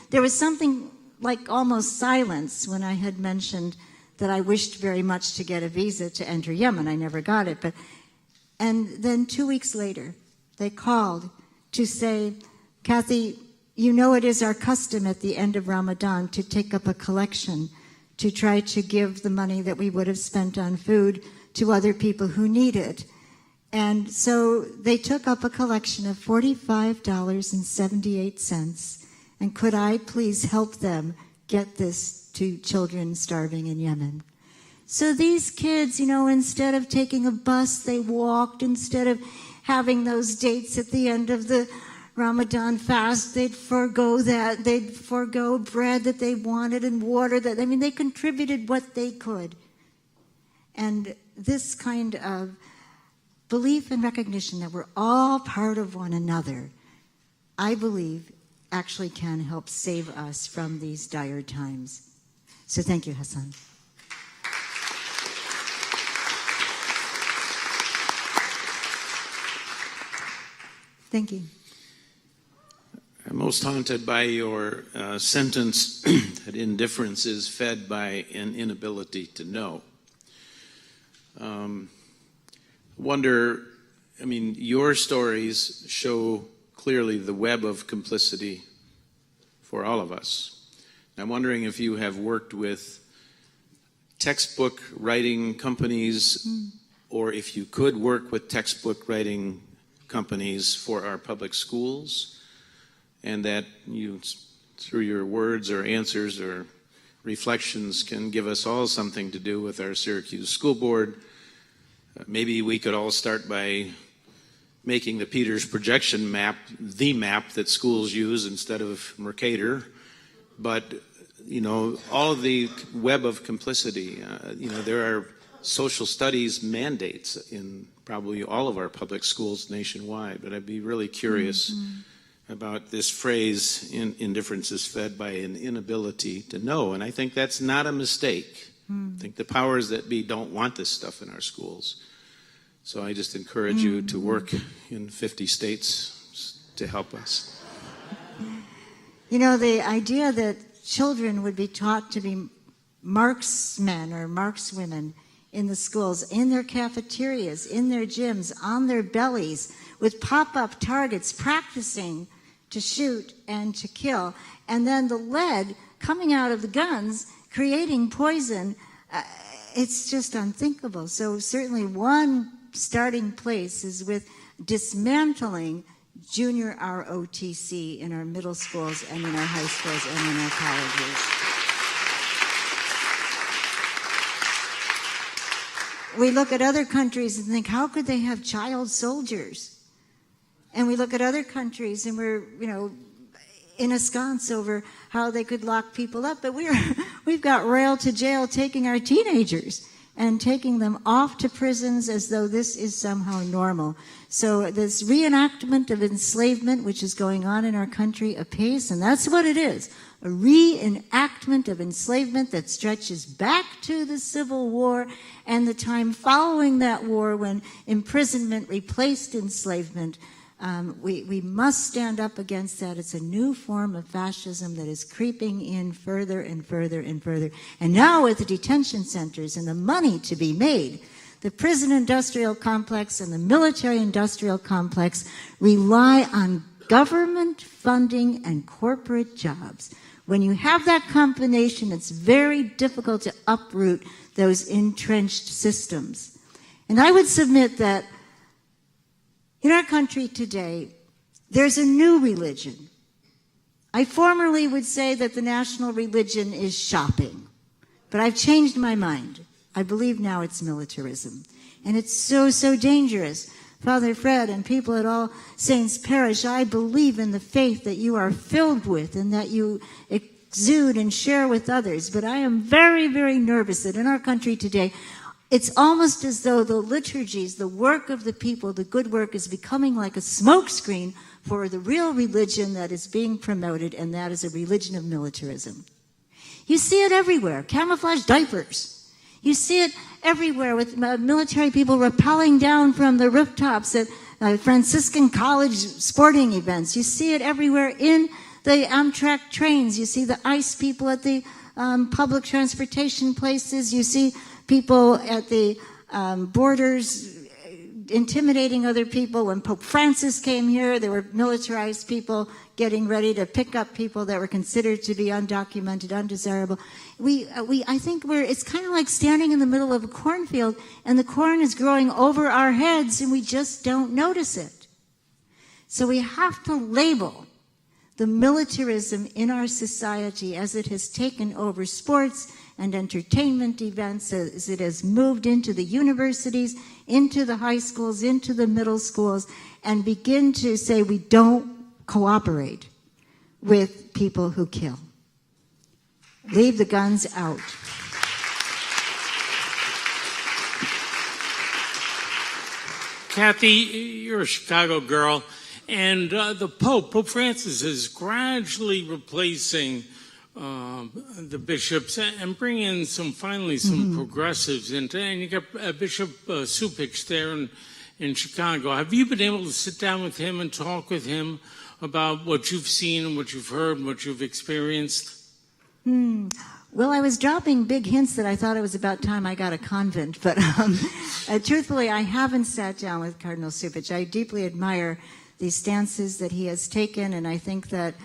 there was something like almost silence when I had mentioned that I wished very much to get a visa to enter Yemen. I never got it. And then 2 weeks later, they called to say, Kathy, you know it is our custom at the end of Ramadan to take up a collection to try to give the money that we would have spent on food to other people who need it. And so they took up a collection of $45.78, and could I please help them get this to children starving in Yemen? So these kids, instead of taking a bus, they walked. Instead of having those dates at the end of the Ramadan fast, they'd forego that. They'd forego bread that they wanted and water that, they contributed what they could. And this kind of belief and recognition that we're all part of one another, I believe, actually can help save us from these dire times. So thank you, Hassan. Thank you. I'm most haunted by your sentence that indifference is fed by an inability to know. Your stories show clearly the web of complicity for all of us. I'm wondering if you have worked with textbook writing companies, or if you could work with textbook writing companies for our public schools, and that you, through your words or answers or reflections, can give us all something to do with our Syracuse School Board. Maybe we could all start by making the Peters projection map the map that schools use instead of Mercator. But, all of the web of complicity, there are social studies mandates in probably all of our public schools nationwide. But I'd be really curious about this phrase, indifference is fed by an inability to know. And I think that's not a mistake. I think the powers that be don't want this stuff in our schools. So I just encourage you to work in 50 states to help us. The idea that children would be taught to be marksmen or markswomen in the schools, in their cafeterias, in their gyms, on their bellies, with pop-up targets, practicing to shoot and to kill, and then the lead coming out of the guns, creating poison, it's just unthinkable. So certainly one starting place is with dismantling junior ROTC in our middle schools and in our high schools and in our colleges. We look at other countries and think, how could they have child soldiers? And we look at other countries and we're, in a sconce over how they could lock people up. But we've got rail to jail taking our teenagers and taking them off to prisons as though this is somehow normal. So this reenactment of enslavement, which is going on in our country apace, and that's what it is, a reenactment of enslavement that stretches back to the Civil War and the time following that war when imprisonment replaced enslavement. We must stand up against that. It's a new form of fascism that is creeping in further and further and further. And now with the detention centers and the money to be made, The prison-industrial complex and the military-industrial complex rely on government funding and corporate jobs. When you have that combination, it's very difficult to uproot those entrenched systems. And I would submit that in our country today, there's a new religion. I formerly would say that the national religion is shopping, but I've changed my mind. I believe now it's militarism. And it's so, so dangerous. Father Fred and people at All Saints Parish, I believe in the faith that you are filled with and that you exude and share with others. But I am very, very nervous that in our country today, it's almost as though the liturgies, the work of the people, the good work is becoming like a smokescreen for the real religion that is being promoted, and that is a religion of militarism. You see it everywhere. Camouflage diapers. You see it everywhere with military people rappelling down from the rooftops at Franciscan college sporting events. You see it everywhere in the Amtrak trains. You see the ICE people at the public transportation places. You see people at the borders intimidating other people. When Pope Francis came here, there were militarized people getting ready to pick up people that were considered to be undocumented, undesirable. I think it's kind of like standing in the middle of a cornfield and the corn is growing over our heads and we just don't notice it. So we have to label the militarism in our society as it has taken over sports and entertainment events, as it has moved into the universities, into the high schools, into the middle schools, and begin to say we don't cooperate with people who kill. Leave the guns out. Kathy, you're a Chicago girl, and the Pope Francis, is gradually replacing the bishops and bringing in some progressives into, and you got Bishop Supich there in Chicago. Have you been able to sit down with him and talk with him about what you've seen and what you've heard and what you've experienced? Well, I was dropping big hints that I thought it was about time I got a convent, but truthfully, I haven't sat down with Cardinal Supich. I deeply admire the stances that he has taken, and I think that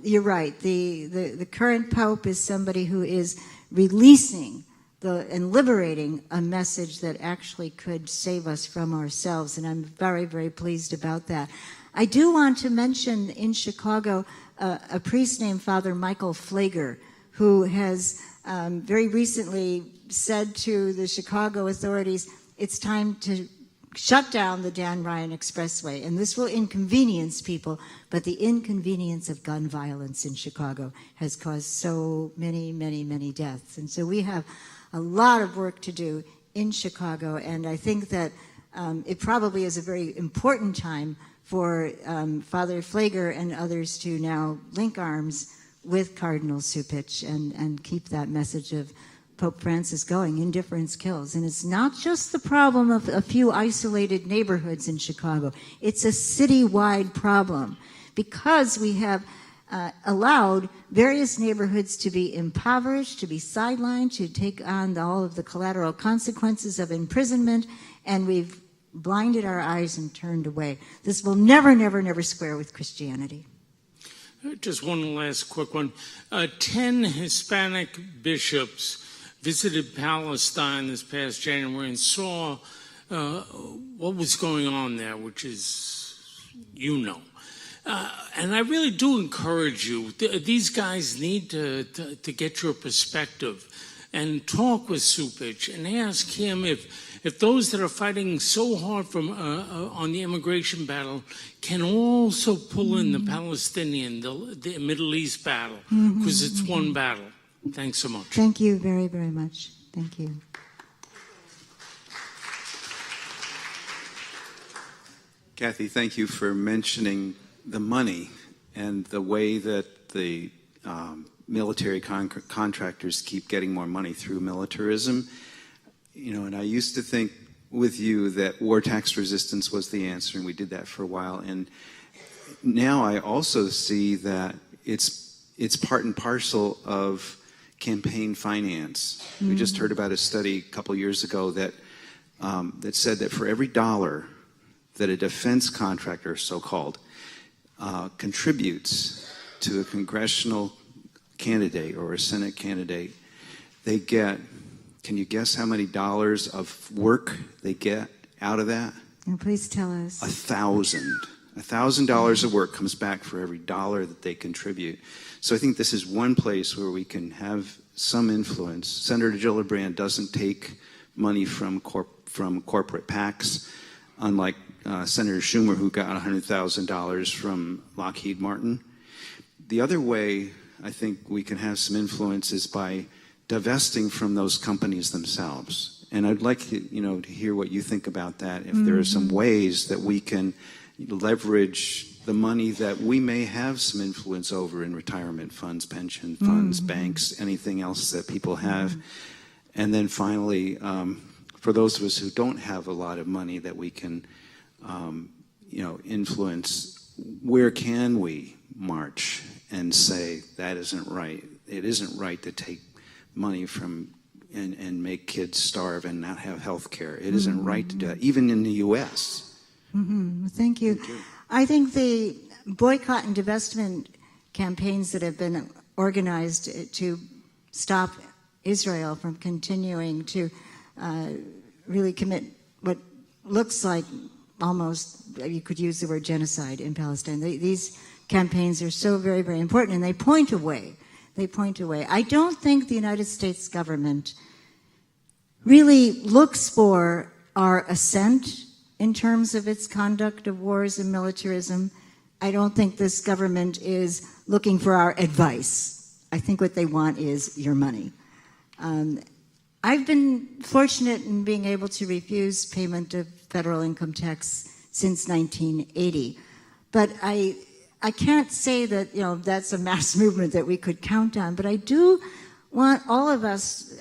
you're right. The current Pope is somebody who is releasing and liberating a message that actually could save us from ourselves, and I'm very, very pleased about that. I do want to mention in Chicago a priest named Father Michael Flager, who has very recently said to the Chicago authorities, it's time to shut down the Dan Ryan Expressway. And this will inconvenience people, but the inconvenience of gun violence in Chicago has caused so many, many, many deaths. And so we have a lot of work to do in Chicago, and I think that it probably is a very important time for Father Flager and others to now link arms with Cardinal Supich and keep that message of Pope Francis going. Indifference kills. And it's not just the problem of a few isolated neighborhoods in Chicago. It's a citywide problem because we have allowed various neighborhoods to be impoverished, to be sidelined, to take on all of the collateral consequences of imprisonment, and we've blinded our eyes and turned away. This will never, never, never square with Christianity. Just one last quick one. 10 Hispanic bishops visited Palestine this past January and saw what was going on there, which is, and I really do encourage you. These guys need to get your perspective and talk with Supich and ask him if those that are fighting so hard on the immigration battle can also pull in the Palestinian, the Middle East battle, because it's one battle. Thanks so much. Thank you very, very much. Thank you. Kathy, thank you for mentioning the money and the way that the military contractors keep getting more money through militarism. And I used to think with you that war tax resistance was the answer, and we did that for a while. And now I also see that it's part and parcel of campaign finance. We just heard about a study a couple years ago that that said that for every dollar that a defense contractor, so-called, contributes to a congressional candidate or a Senate candidate, they get, can you guess how many dollars of work they get out of that? And please tell us. $1,000 of work comes back for every dollar that they contribute. So I think this is one place where we can have some influence. Senator Gillibrand doesn't take money from corporate PACs, unlike Senator Schumer, who got $100,000 from Lockheed Martin. The other way I think we can have some influence is by divesting from those companies themselves. And I'd like to hear what you think about that, if there are some ways that we can leverage the money that we may have some influence over in retirement funds, pension funds, banks, anything else that people have. And then finally, for those of us who don't have a lot of money that we can influence, where can we march and say that isn't right? It isn't right to take money from and make kids starve and not have health care. It isn't right to do that, even in the U.S. Thank you. I think the boycott and divestment campaigns that have been organized to stop Israel from continuing to really commit what looks like almost, you could use the word genocide in Palestine. These campaigns are so very, very important, and they point away. They point away. I don't think the United States government really looks for our assent in terms of its conduct of wars and militarism. I don't think this government is looking for our advice. I think what they want is your money. I've been fortunate in being able to refuse payment of federal income tax since 1980. But I can't say that that's a mass movement that we could count on, but I do want all of us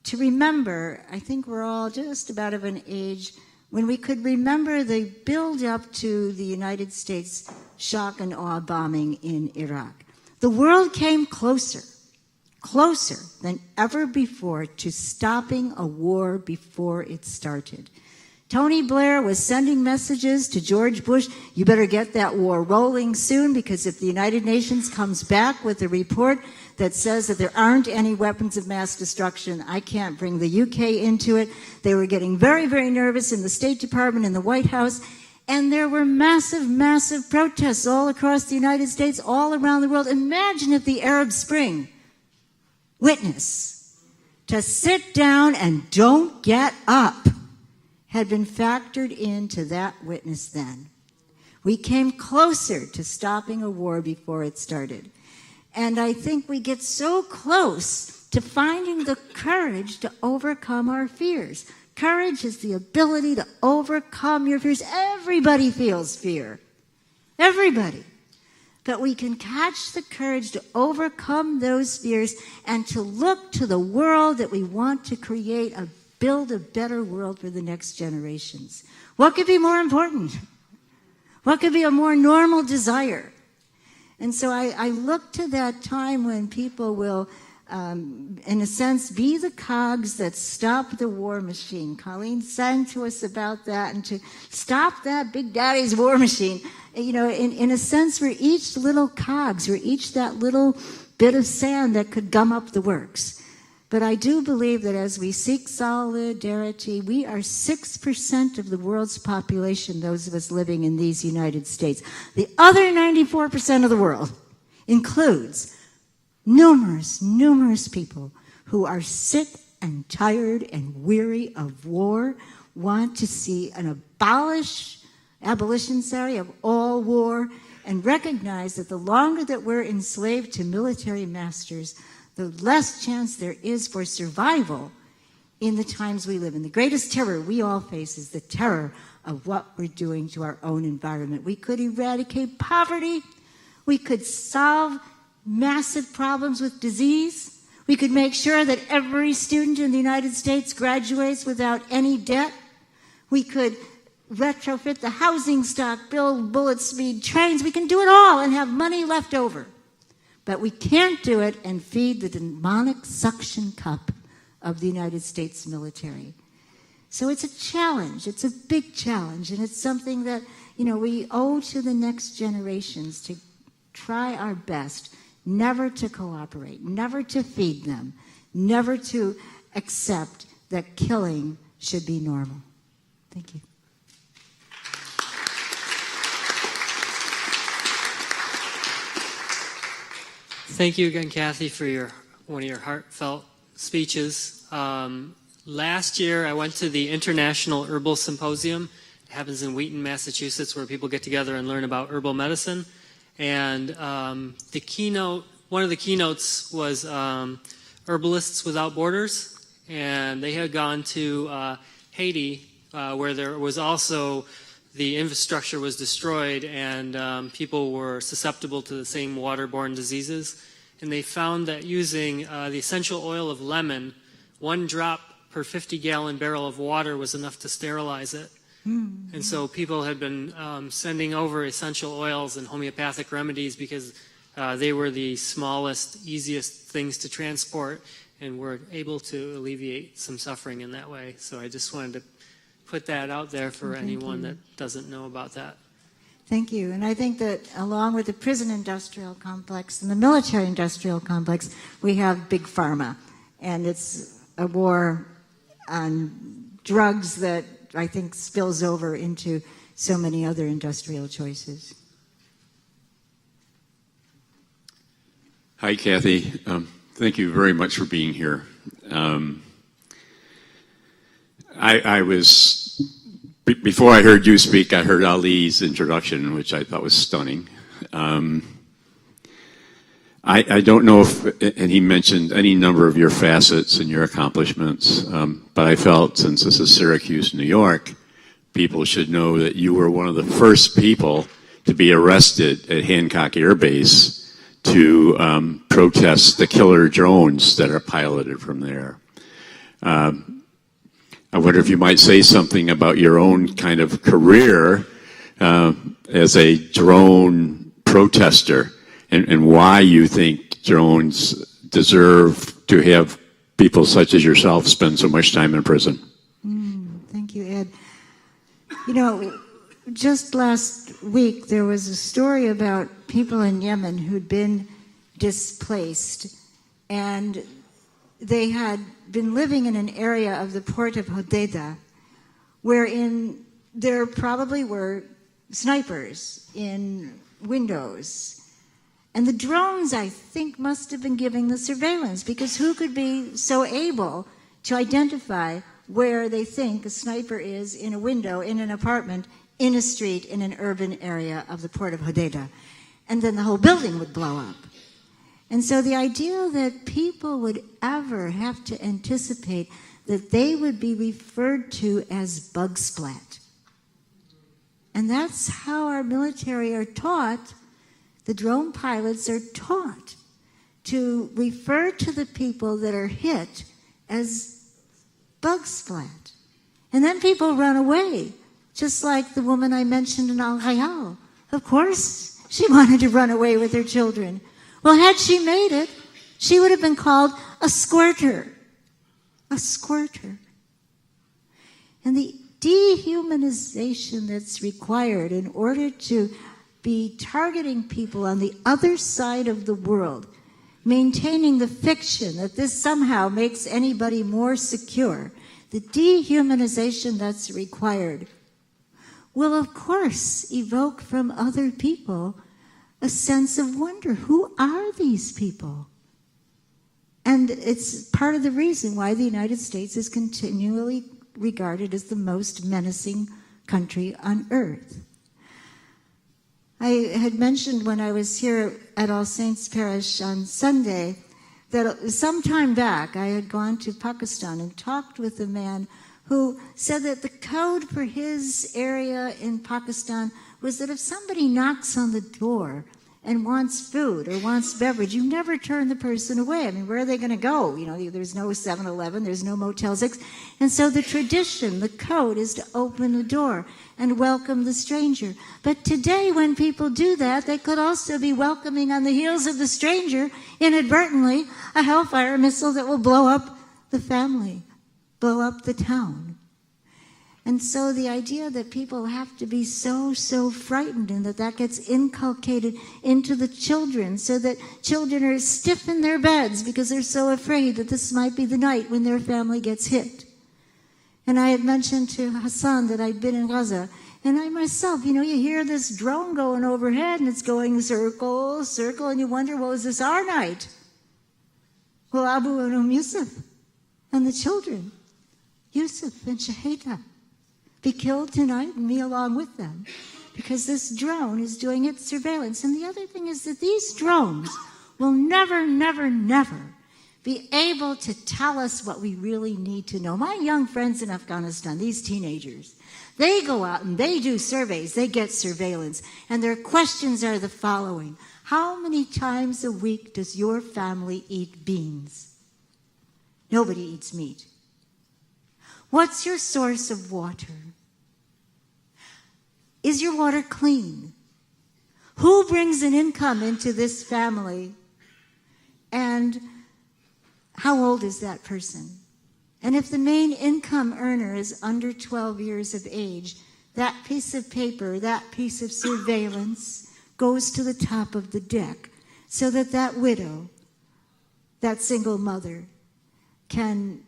to remember, I think we're all just about of an age when we could remember the build-up to the United States shock and awe bombing in Iraq. The world came closer than ever before to stopping a war before it started. Tony Blair was sending messages to George Bush, you better get that war rolling soon, because if the United Nations comes back with a report that says that there aren't any weapons of mass destruction, I can't bring the UK into it. They were getting very, very nervous in the State Department, in the White House, and there were massive, massive protests all across the United States, all around the world. Imagine if the Arab Spring witness to sit down and don't get up had been factored into that witness then. We came closer to stopping a war before it started. And I think we get so close to finding the courage to overcome our fears. Courage is the ability to overcome your fears. Everybody feels fear. Everybody. But we can catch the courage to overcome those fears and to look to the world that we want to create, build a better world for the next generations. What could be more important? What could be a more normal desire? And so I look to that time when people will, in a sense, be the cogs that stop the war machine. Colleen sang to us about that, and to stop that Big Daddy's war machine. In a sense, we're each little cogs. We're each that little bit of sand that could gum up the works. But I do believe that as we seek solidarity, we are 6% of the world's population, those of us living in these United States. The other 94% of the world includes numerous, numerous people who are sick and tired and weary of war, want to see an abolition of all war, and recognize that the longer that we're enslaved to military masters, the less chance there is for survival in the times we live in. The greatest terror we all face is the terror of what we're doing to our own environment. We could eradicate poverty. We could solve massive problems with disease. We could make sure that every student in the United States graduates without any debt. We could retrofit the housing stock, build bullet-speed trains. We can do it all and have money left over. But we can't do it and feed the demonic suction cup of the United States military. So it's a challenge. It's a big challenge, and it's something that, we owe to the next generations to try our best never to cooperate, never to feed them, never to accept that killing should be normal. Thank you. Thank you again, Kathy, for one of your heartfelt speeches. Last year, I went to the International Herbal Symposium. It happens in Wheaton, Massachusetts, where people get together and learn about herbal medicine. And one of the keynotes was Herbalists Without Borders, and they had gone to Haiti, where there was also the infrastructure was destroyed, and people were susceptible to the same waterborne diseases. And they found that using the essential oil of lemon, 1 drop per 50-gallon barrel of water was enough to sterilize it. Mm-hmm. And so people had been sending over essential oils and homeopathic remedies because they were the smallest, easiest things to transport, and were able to alleviate some suffering in that way. So I just wanted to put that out there for anyone that doesn't know about that. Thank you. And I think that along with the prison industrial complex and the military industrial complex, we have big pharma. And it's a war on drugs that I think spills over into so many other industrial choices. Hi, Kathy. Thank you very much for being here. Before I heard you speak, I heard Ali's introduction, which I thought was stunning. I don't know if, and he mentioned any number of your facets and your accomplishments, but I felt since this is Syracuse, New York, people should know that you were one of the first people to be arrested at Hancock Air Base to protest the killer drones that are piloted from there. I wonder if you might say something about your own kind of career as a drone protester and why you think drones deserve to have people such as yourself spend so much time in prison. Thank you, Ed. Just last week there was a story about people in Yemen who'd been displaced, and they had been living in an area of the port of Hodeidah wherein there probably were snipers in windows. And the drones, I think, must have been giving the surveillance, because who could be so able to identify where they think a sniper is in a window, in an apartment, in a street, in an urban area of the port of Hodeidah? And then the whole building would blow up. And so the idea that people would ever have to anticipate that they would be referred to as bug splat. And that's how our military are taught, the drone pilots are taught to refer to the people that are hit as bug splat. And then people run away, just like the woman I mentioned in Al Hayal. Of course, she wanted to run away with her children. Well, had she made it, she would have been called a squirter. A squirter. And the dehumanization that's required in order to be targeting people on the other side of the world, maintaining the fiction that this somehow makes anybody more secure, the dehumanization that's required will, of course, evoke from other people a sense of wonder. Who are these people? And it's part of the reason why the United States is continually regarded as the most menacing country on earth. I had mentioned when I was here at All Saints Parish on Sunday that some time back I had gone to Pakistan and talked with a man who said that the code for his area in Pakistan was that if somebody knocks on the door and wants food or wants beverage, you never turn the person away. I mean, where are they going to go? There's no 7-Eleven, there's no Motel 6. And so the tradition, the code, is to open the door and welcome the stranger. But today, when people do that, they could also be welcoming on the heels of the stranger, inadvertently, a hellfire missile that will blow up the family, blow up the town. And so the idea that people have to be so frightened, and that gets inculcated into the children, so that children are stiff in their beds because they're so afraid that this might be the night when their family gets hit. And I had mentioned to Hassan that I'd been in Gaza, and I myself, you hear this drone going overhead, and it's going circle, circle, and you wonder, well, is this our night? Well, Abu and Yusuf and the children, Yusuf and Shahida, be killed tonight, and me along with them, because this drone is doing its surveillance. And the other thing is that these drones will never be able to tell us what we really need to know. My young friends in Afghanistan, these teenagers, they go out and they do surveys, they get surveillance, and their questions are the following. How many times a week does your family eat beans? Nobody eats meat. What's your source of water? Is your water clean? Who brings an income into this family? And how old is that person? And if the main income earner is under 12 years of age, that piece of paper, that piece of surveillance goes to the top of the deck so that that widow, that single mother, can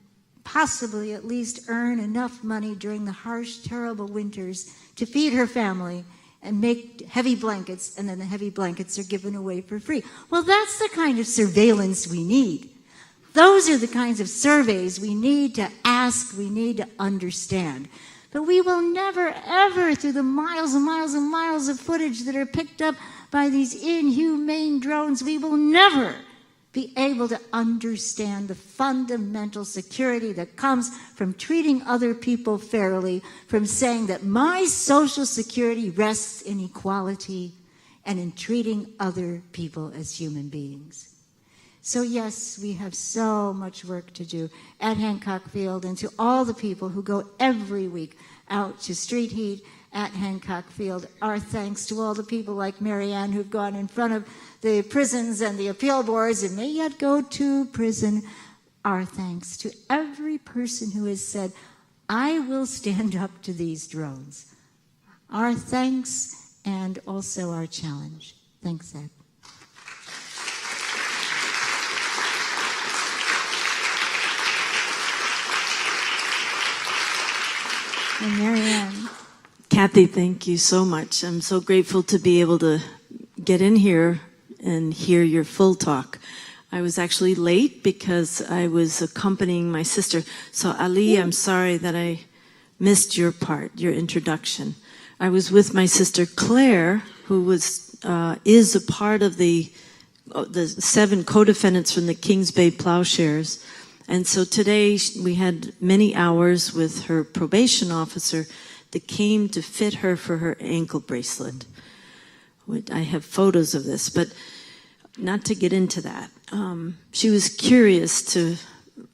possibly at least earn enough money during the harsh, terrible winters to feed her family and make heavy blankets, and then the heavy blankets are given away for free. Well, that's the kind of surveillance we need. Those are the kinds of surveys we need to ask, we need to understand. But we will never, ever, through the miles and miles and miles of footage that are picked up by these inhumane drones, we will never be able to understand the fundamental security that comes from treating other people fairly, from saying that my social security rests in equality and in treating other people as human beings. So yes, we have so much work to do at Hancock Field, and to all the people who go every week out to Street Heat at Hancock Field. Our thanks to all the people like Marianne who've gone in front of the prisons and the appeal boards and may yet go to prison. Our thanks to every person who has said, I will stand up to these drones. Our thanks and also our challenge. Thanks, Ed. And Marianne. Kathy, thank you so much. I'm so grateful to be able to get in here and hear your full talk. I was actually late because I was accompanying my sister. So Ali, I'm sorry that I missed your part, your introduction. I was with my sister Claire, who is a part of the 7 co-defendants from the Kings Bay Plowshares. And so today we had many hours with her probation officer that came to fit her for her ankle bracelet. I have photos of this, but not to get into that. She was curious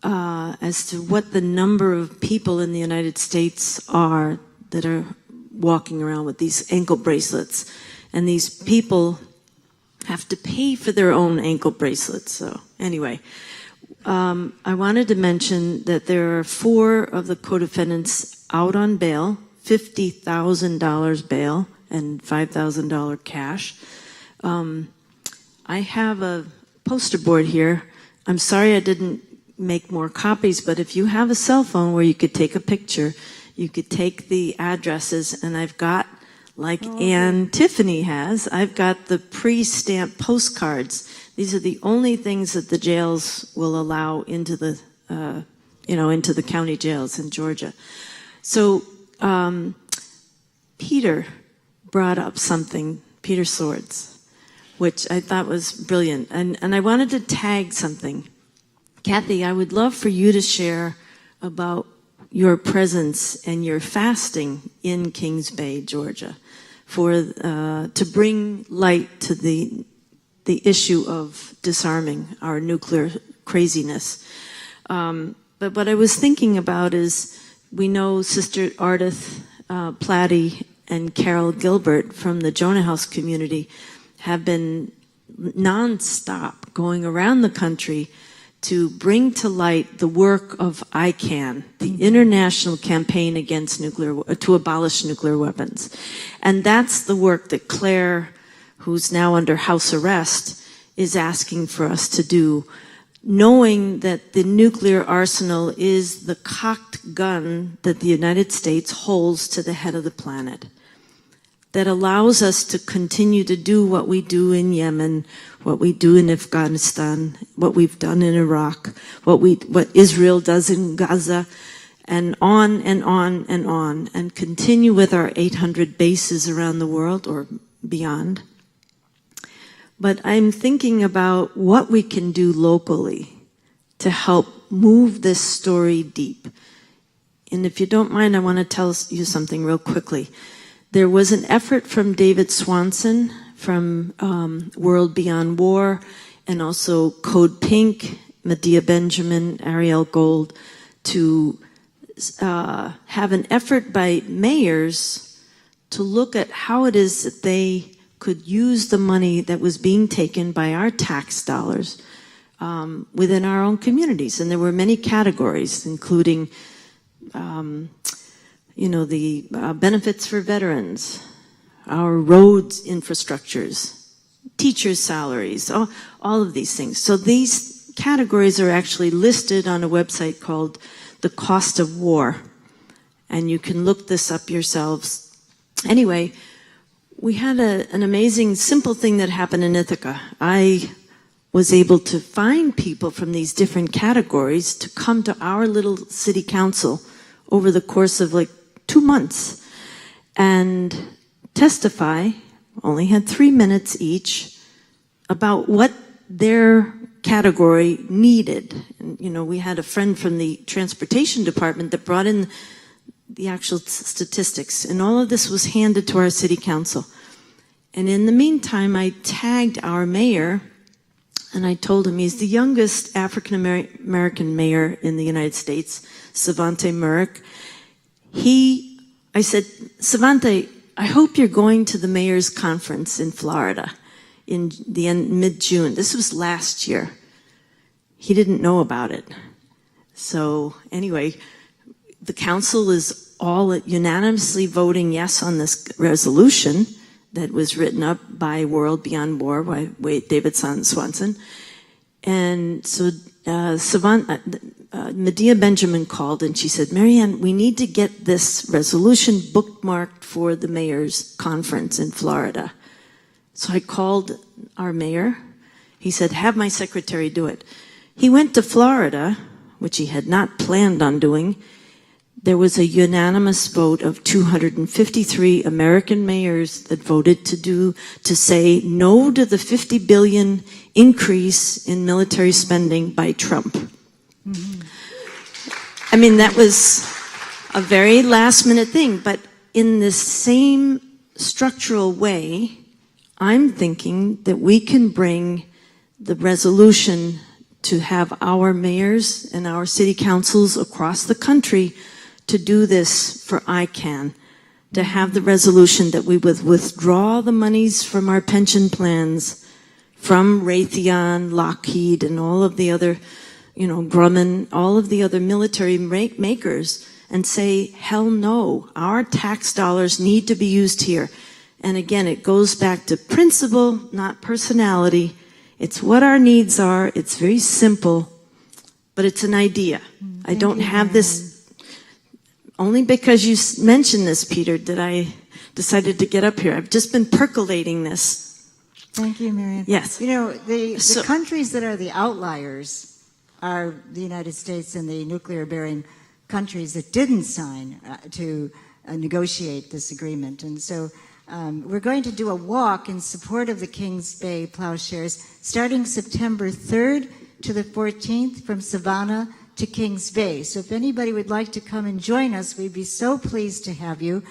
as to what the number of people in the United States are that are walking around with these ankle bracelets. And these people have to pay for their own ankle bracelets. So anyway, I wanted to mention that there are 4 of the co-defendants out on bail, $50,000 bail and $5,000 cash. I have a poster board here. I'm sorry I didn't make more copies, but if you have a cell phone where you could take a picture, you could take the addresses, and I've got, like Ann Tiffany has, I've got the pre-stamped postcards. These are the only things that the jails will allow into the, into the county jails in Georgia. So Peter brought up something, Peter Swords, which I thought was brilliant. And I wanted to tag something. Kathy, I would love for you to share about your presence and your fasting in Kings Bay, Georgia, to bring light to the issue of disarming our nuclear craziness. But what I was thinking about is, we know Sister Ardith Platty and Carol Gilbert from the Jonah House community have been nonstop going around the country to bring to light the work of ICAN, the International Campaign Against to Abolish Nuclear Weapons. And that's the work that Claire, who's now under house arrest, is asking for us to do, knowing that the nuclear arsenal is the cocked gun that the United States holds to the head of the planet, that allows us to continue to do what we do in Yemen, what we do in Afghanistan, what we've done in Iraq, what Israel does in Gaza, and on and on and on, and continue with our 800 bases around the world or beyond. But I'm thinking about what we can do locally to help move this story deep. And if you don't mind, I want to tell you something real quickly. There was an effort from David Swanson from World Beyond War, and also Code Pink, Medea Benjamin, Ariel Gold, to have an effort by mayors to look at how it is that they could use the money that was being taken by our tax dollars within our own communities. And there were many categories, including the benefits for veterans, our roads infrastructures, teachers' salaries, all of these things. So these categories are actually listed on a website called The Cost of War. And you can look this up yourselves. Anyway, we had an amazing, simple thing that happened in Ithaca. I was able to find people from these different categories to come to our little city council over the course of like 2 months and testify, only had 3 minutes each, about what their category needed. And, we had a friend from the transportation department that brought in the actual statistics, and all of this was handed to our city council. And in the meantime, I tagged our mayor, and I told him he's the youngest African American mayor in the United States, Savante Murick. I said, Savante, I hope you're going to the mayor's conference in Florida in the mid-June. This was last year. He didn't know about it. So anyway, the council is all unanimously voting yes on this resolution that was written up by World Beyond War by David Swanson. And so Medea Benjamin called and she said, Marianne, we need to get this resolution bookmarked for the mayor's conference in Florida. So I called our mayor. He said, have my secretary do it. He went to Florida, which he had not planned on doing. There was a unanimous vote of 253 American mayors that voted to say no to the $50 billion increase in military spending by Trump. Mm-hmm. I mean, that was a very last-minute thing, but in the same structural way, I'm thinking that we can bring the resolution to have our mayors and our city councils across the country to do this for ICAN, to have the resolution that we would withdraw the monies from our pension plans, from Raytheon, Lockheed, and all of the other, Grumman, all of the other military makers, and say, hell no, our tax dollars need to be used here. And again, it goes back to principle, not personality. It's what our needs are. It's very simple, but it's an idea. I don't have this. Only because you mentioned this, Peter, did I decided to get up here. I've just been percolating this. Thank you, Marianne. Yes. The countries that are the outliers are the United States and the nuclear-bearing countries that didn't sign to negotiate this agreement. And so we're going to do a walk in support of the Kings Bay Plowshares starting September 3rd to the 14th from Savannah to Kings Bay. So if anybody would like to come and join us, we'd be so pleased to have you.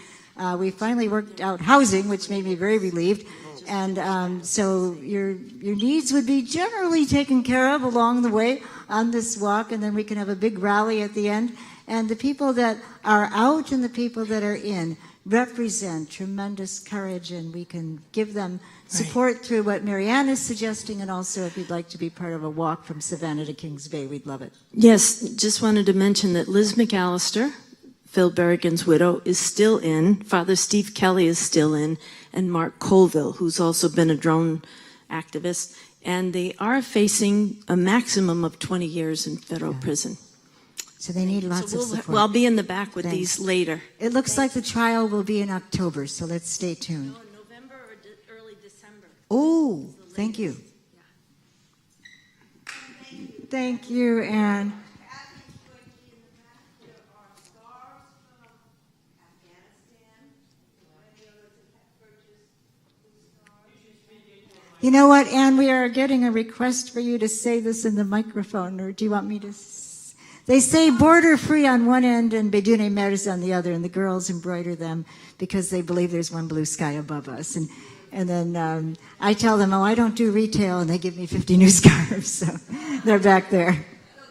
We finally worked out housing, which made me very relieved. And so your needs would be generally taken care of along the way on this walk, and then we can have a big rally at the end. And the people that are out and the people that are in, represent tremendous courage, and we can give them support through what Marianne is suggesting, and also if you'd like to be part of a walk from Savannah to Kings Bay, we'd love it. Yes, just wanted to mention that Liz McAllister, Phil Berrigan's widow, is still in. Father Steve Kelly is still in, and Mark Colville, who's also been a drone activist. And they are facing a maximum of 20 years in federal prison. So they need lots of support. Well, I'll be in the back with Thanks. these later. It looks like the trial will be in October, so let's stay tuned. No, November or early December. Oh, thank you. Thank you, Anne. You know what, Anne, we are getting a request for you to say this in the microphone, or do you want me to? They say border free on one end and Bedune Mers on the other, and the girls embroider them because they believe there's one blue sky above us. And then I tell them, oh, I don't do retail, and they give me 50 new scarves, so they're back there. So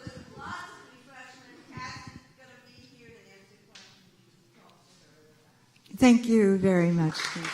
there's lots of refreshment. Cassie's going to be here to answer questions. Thank you very much. Thank you.